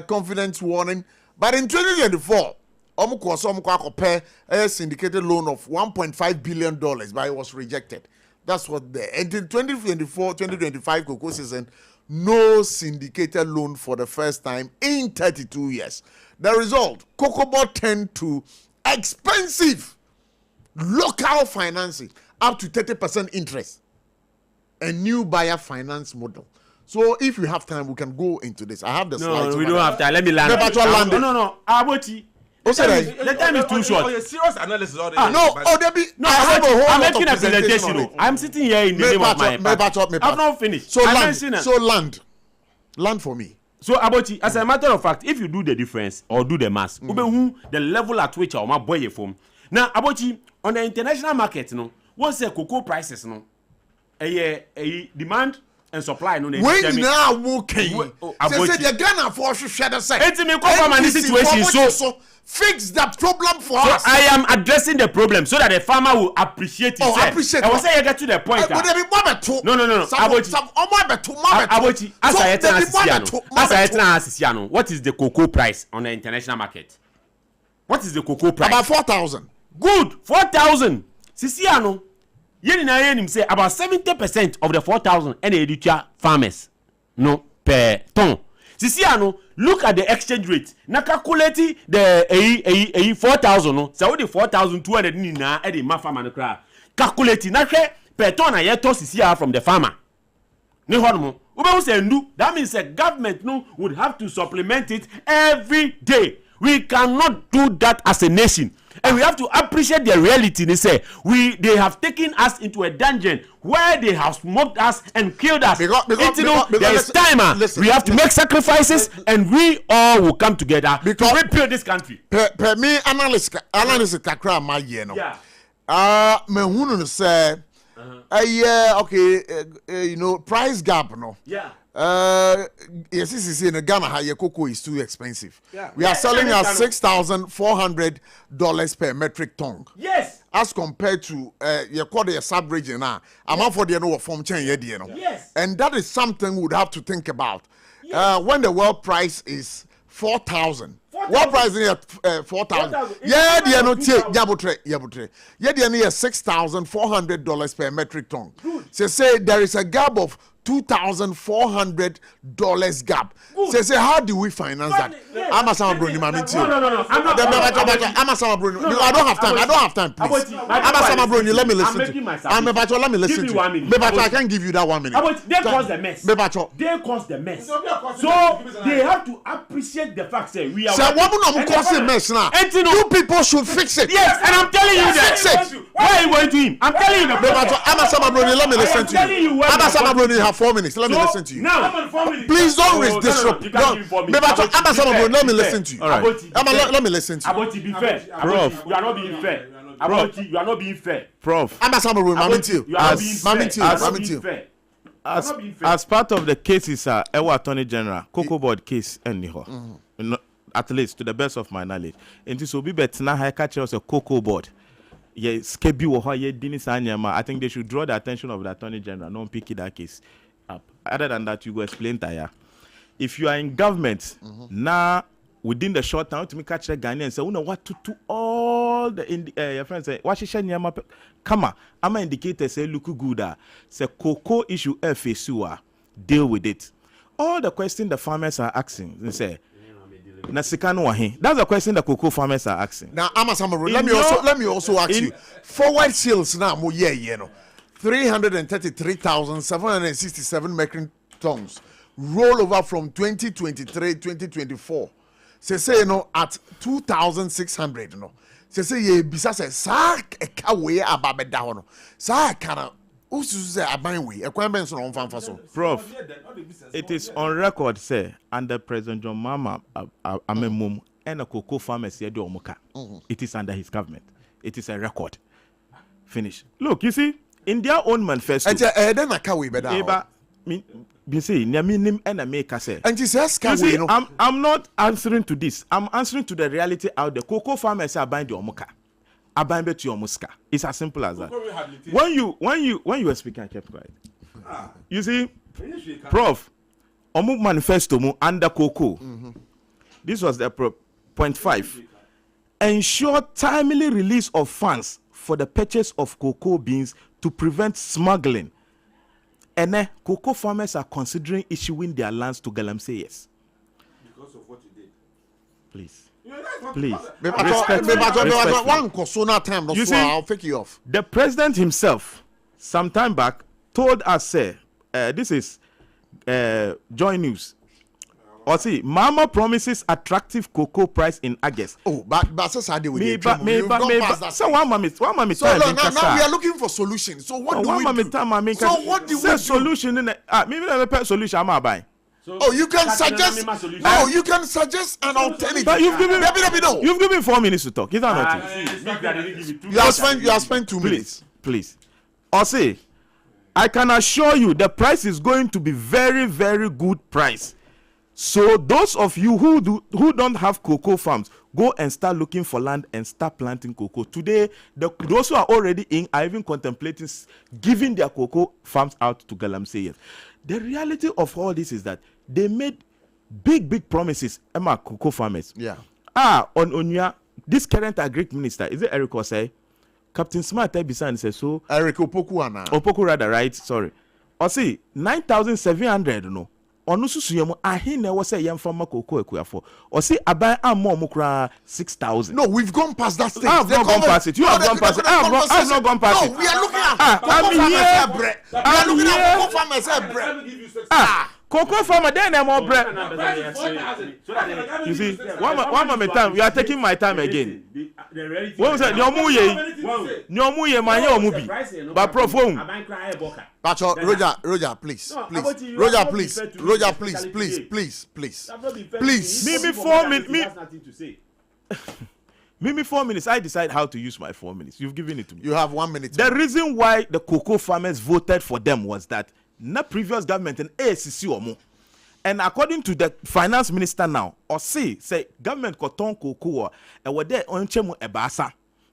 confidence warning. But in 2024, a syndicated loan of $1.5 billion, but it was rejected. That's what and in 2024-2025 cocoa season, no syndicated loan for the first time in 32 years. The result, cocoa tend to expensive local financing up to 30% interest. A new buyer finance model. So if you have time, we can go into this. I have the slides. No, we don't have time. Let me land. No. Abotchi. The time is too short. Serious analysis already. I'm making a presentation. I'm sitting here in the name of my party. I've not finished. So land for me. So Abotchi, as a matter of fact, if you do the difference or do the math, the level at which our boy you from. Now Abotchi, on the international market, what's the cocoa prices? A demand and supply. When now okay, say the Ghana for share the same. It's me come from situation so. Fix that problem for us. So I am addressing the problem so that the farmer will appreciate it. Appreciate. I was saying you get to the point. No. Abotchi, as what is the cocoa price on the international market? What is the cocoa price? About 4,000. Good, 4,000. Sisiano, yenim say about 70% of the 4,000 any farmers no per ton. Sisiano, look at the exchange rate. Na calculate the 4,000 no. So the 4,200 ni na e the ma farmer no kra. Calculate na hwe per ton na ye to sisia from the farmer. Ni hono mo. Say ndu. That means the government no would have to supplement it every day. We cannot do that as a nation. And we have to appreciate the reality. They say they have taken us into a dungeon where they have smoked us and killed us. Because there is time. We have to make sacrifices, and we all will come together to rebuild this country. Per me analysis kakra ma ye no. Yeah. Me hunu say okay, price gap no. Yeah. Yes, in Ghana, cocoa is too expensive. Yeah. We are selling at $6,400 per metric ton. Yes. As compared to your quarter sub-region now, amount for the no form change. Yes. And that is something we would have to think about. Yes. When the world price is 4,000. What price is 4,000? Yeah, the no yabutre. Yeah, the $6,400 per metric ton. Say there is a gap of $2,400 gap. Say, how do we finance that? I'm a Sama Bruni, Mammy. No. I'm a Sama Bruni. I don't have time. Please. I'm a Sama Bruni. Let me listen to you. I'm about to let me listen to you. I can't give you that 1 minute. They cause the mess. They cause the mess. So they have to appreciate the fact that we are. So what cause the mess now? You people should fix it. Yes, and I'm telling you that. Fix it. Why are you going to him? I'm telling you that. I'm a Sama Bruni. Let me listen to you. I'm a Sama Bruni. You have 4 minutes. Let me listen to you. Now, please don't disrupt. Let me listen to you. All right. Let me listen to you. Abotchie, be fair. Prof. You are not being fair. Abotchie, you are not being fair. Prof. I'm a Sama Bruni. You are not being fair. As part of the cases, Ewa Attorney General, Cocoa Board case, anyhow, at least to the best of my knowledge, and this will be better now. I catch us a Cocoa Board. Yes, I think they should draw the attention of the Attorney General, not pick that case up. Other than that, you go explain Taya. If you are in government now, within the short time, to me catch the Ghanaian and say, what to do all the your friends say, what she come on, I'm an indicator say look good. Say cocoa issue FSUA, deal with it. All the questions the farmers are asking, they say. That's the question the cocoa farmers are asking. Now, let me also ask you. Forward sales now, 333,767 metric tons roll over from 2023-2024. Say at 2,600. Say ye bisa say sa ekawe ababeda ho no. Sa kana usuze abanwe ekwan so no mfa so. Prof, it is on record say under President John Mahama amemum and a cocoa farmers here do omuka. It is under his government. It is a record. Finish. Look, you see, in their own manifesto. And then akawe beda. You see, Nyaminim and a maker say. And you see, I'm not answering to this. I'm answering to the reality out there. Cocoa farmers are buying the omuka. Are buying bet your muska. It's as simple as that. When you were speaking, I kept quiet. You see, Prof, Omuk manifesto mu under cocoa. This was the point 5. Ensure timely release of funds for the purchase of cocoa beans to prevent smuggling. And cocoa farmers are considering issuing their lands to Galamseyers. Because of what you did. Please. Please. I'll pick you off. The president himself, some time back, told us, this is Joy News. Or see, Mama promises attractive cocoa price in August. Oh, but Saturday we did. So one mommy. So now we are looking for solutions. So what do we do? So what do we do? Solution in maybe the solution I'm buying. So you can suggest. No, you can suggest an alternative. But you've given 4 minutes to talk. Is that not it? You have spent 2 minutes. Please. Or say, I can assure you the price is going to be very, very good price. So those of you who don't have cocoa farms, go and start looking for land and start planting cocoa. Today, those who are already in are even contemplating giving their cocoa farms out to Galamseyers. The reality of all this is that they made big promises. Emma cocoa farmers. Yeah. On Onya, this current agric minister, is it Eric Osei? Captain Smart Ebisan says so. Eric Opoku Opoku rather, right? Sorry. Or see 9,700 no. Onususuyemo ahine was a young farmer cocoa for. Or see abai amomukra 6,000. No, we've gone past that stage. I have not gone past it. You have gone past it. I have not gone past it. No, we are looking at cocoa farmers. Cocoa farmer, then I'm more bread. You see, one moment time, we are taking my time again. What was that? Nyomuye, my movie. But Prof. Roger, please. Maybe 4 minutes. Maybe 4 minutes. I decide how to use my 4 minutes. You've given it to me. You have 1 minute. The reason why the cocoa farmers voted for them was that na previous government and ACC omo. And according to the finance minister now, or say government koton cocoa and what they on chemu ebasa.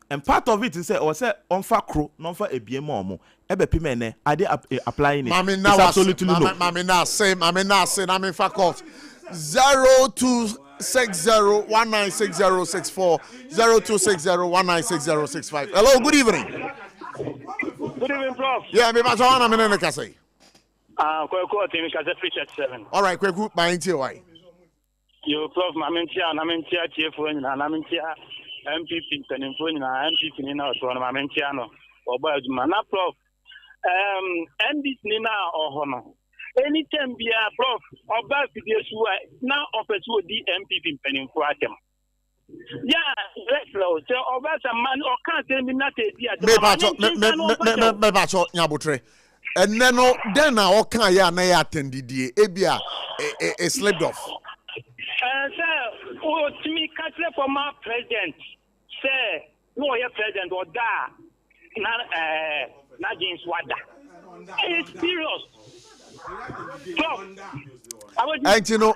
And part of it is say or say on fa cro, non fa ebiemo omo. Ebe pimene are they applying it? It's absolutely no. Mami na say fuck off. 0260196064 0260196065. Hello, good evening. Good evening, Prof. Yeah, me ba so na me ne ka say. Kweku Team Kaza Fish at 7. All right, Kweku, my into why? You Prof Mamentia, Chief Win, and Amentia, MPP, and MPP Nina, or Mamentiano, or Mana Prof. MD Nina or Honor. Anytime be a Prof, or back to the now offers with the MPP penning for them. Yeah, let's go. So, over some man or can't tell me nothing. Me bacho nyabutre. And then all can ya na attended the ebia a slipped off. Sir, oh, to me, catch for my president. Sir, no, your president or da. Not James Wada. It's serious. And you know,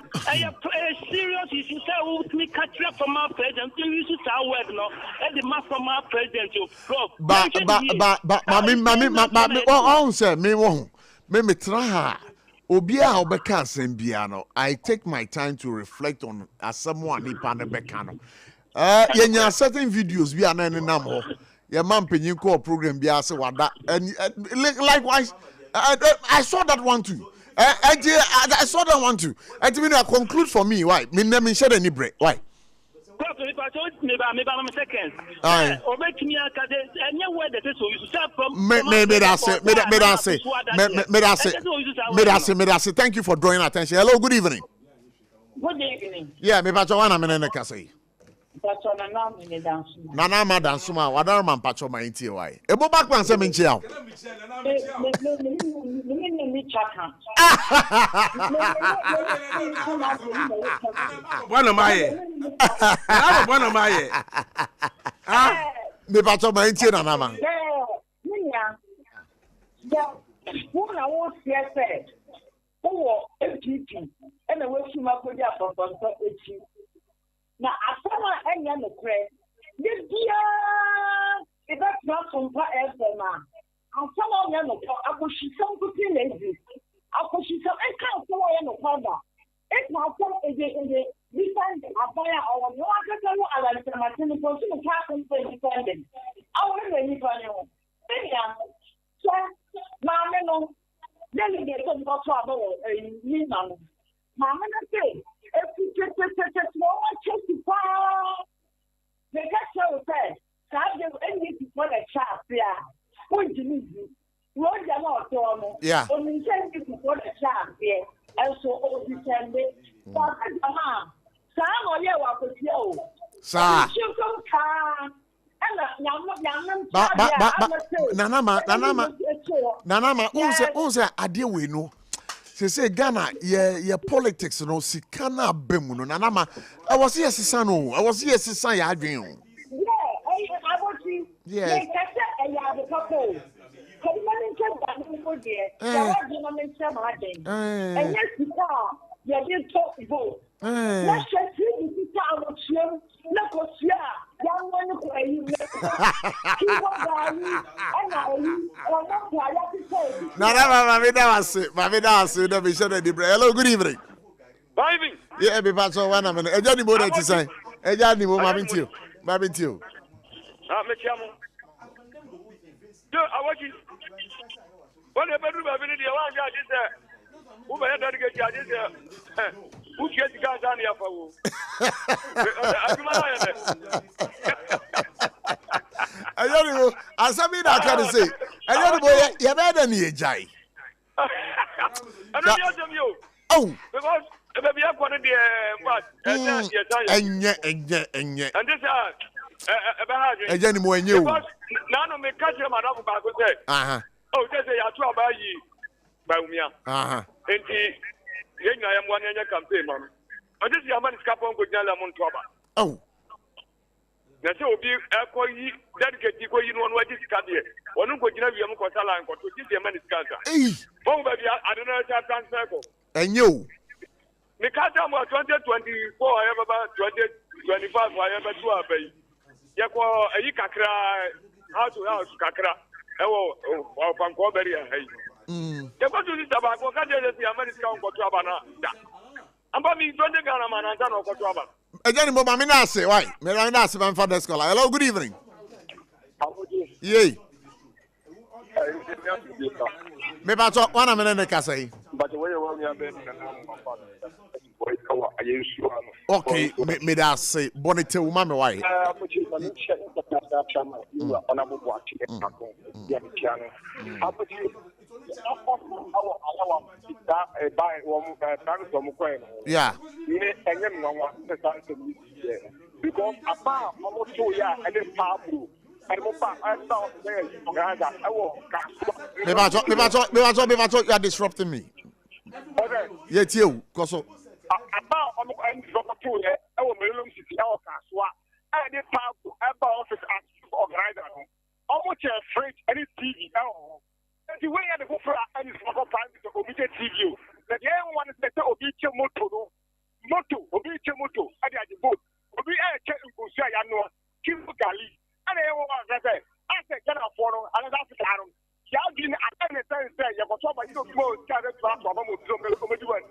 serious is to say, me catch from our president. You used to say, well, no, and the man from our president, you Prof. Me try. Obia obeka sembiano. I take my time to reflect on as someone ni pane bekano. Yenya certain videos bi anane nam ho. Your man penyin call program bi ase wada. And likewise, I saw that one too. I saw that one too. I conclude for me. Why? Me never share any break. Why? Thank you for drawing attention. Hello, good evening. Good evening. Yeah, me pacho wana menene kasi. Pacho na na me dansuma. Na ma dansuma, wadar man pacho ma inti why. Ebo back man se me nchi yawo. Me chaka. Bwana maye. Bwana maye. Me pacho ma inti na ma. Yeah. Who na wo CSA? Who MPP? And the way she might go there for echi. Now, after enya no kre. This year, if that's not SOMPA FM, and some of no ABOTCHIE some good lazy. ABOTCHIE some I can't follow no father. It's not some is a different abaya or no other than I like to maintain the person who can't defending. I want to leave on you. So, Mamma, no, then you get some trouble in Milan. Mamma, say, if you get small, testify. The catcher said, Saturday, any for a child, yeah. What do you need? What you want to yeah. Only send you for the child, yeah. And so, all the Sunday, but Sam or you are with you. Sir. Nanama, unse ade we no. Say Ghana, ye politics no sikana bemu no. Nanama, I was here sisano. I was here sisan ya adwen. Yeah, I hello, good evening. Yeah, be part of 1 minute. Ejani mo na ti say. Ejani mo ma binti o. Do ABOTCHIE. When you bedroom have been the one guy is there. Who may not get you there. Who gets the guys on here for? I don't know. As something I can say. I don't know. You better than you, Jai. I don't know you. Oh. Because maybe I'm going to be what? And this Ejani mo enye o. Now me catch him enough back with it. Oh, just say you try by you. By Umia. Enti yenya ya mwana yenya campaign man. But this your man is capon go nyala mon toba. Oh. Na say obi ekoyi dedicate ko yi no waji sika de. Onu go gina wi am ko sala nko to this your man is cancer. Bon baby I don't know how transfer ko. Enye o. Me catch am 2024 I have about 2025 I have 2 abay. Yako ayi kakra how to kakra ewo fanko beri ayi yako to this about ko kaje le America on to abana da amba mi donde Ghana man anta no ko to aba Ejani mo ma me na ase why me na ase ban father scholar. Hello, good evening. ABOTCHIE yey Me ba to wana me ne ka say. But the way you want me be Okay, me da say bonite woman me why. Yeah. Because about almost 2 years and it's powerful. Me ba to you are disrupting me. Okay. Yet you koso. About almost 2 years, I will Melum City, our Caswa, and the powerful office as organizer. Almost a freight any TV. The way the Hufra and his local private to obey TV. The young one is the Obiche Moto, Obiche Moto, and the boat. Obi a check in Busia Yano, Kim Gali, and I want to say, I said, get a photo, and that's the Yarin. Yagin, I can't say, you have a trouble, you don't go, carry back from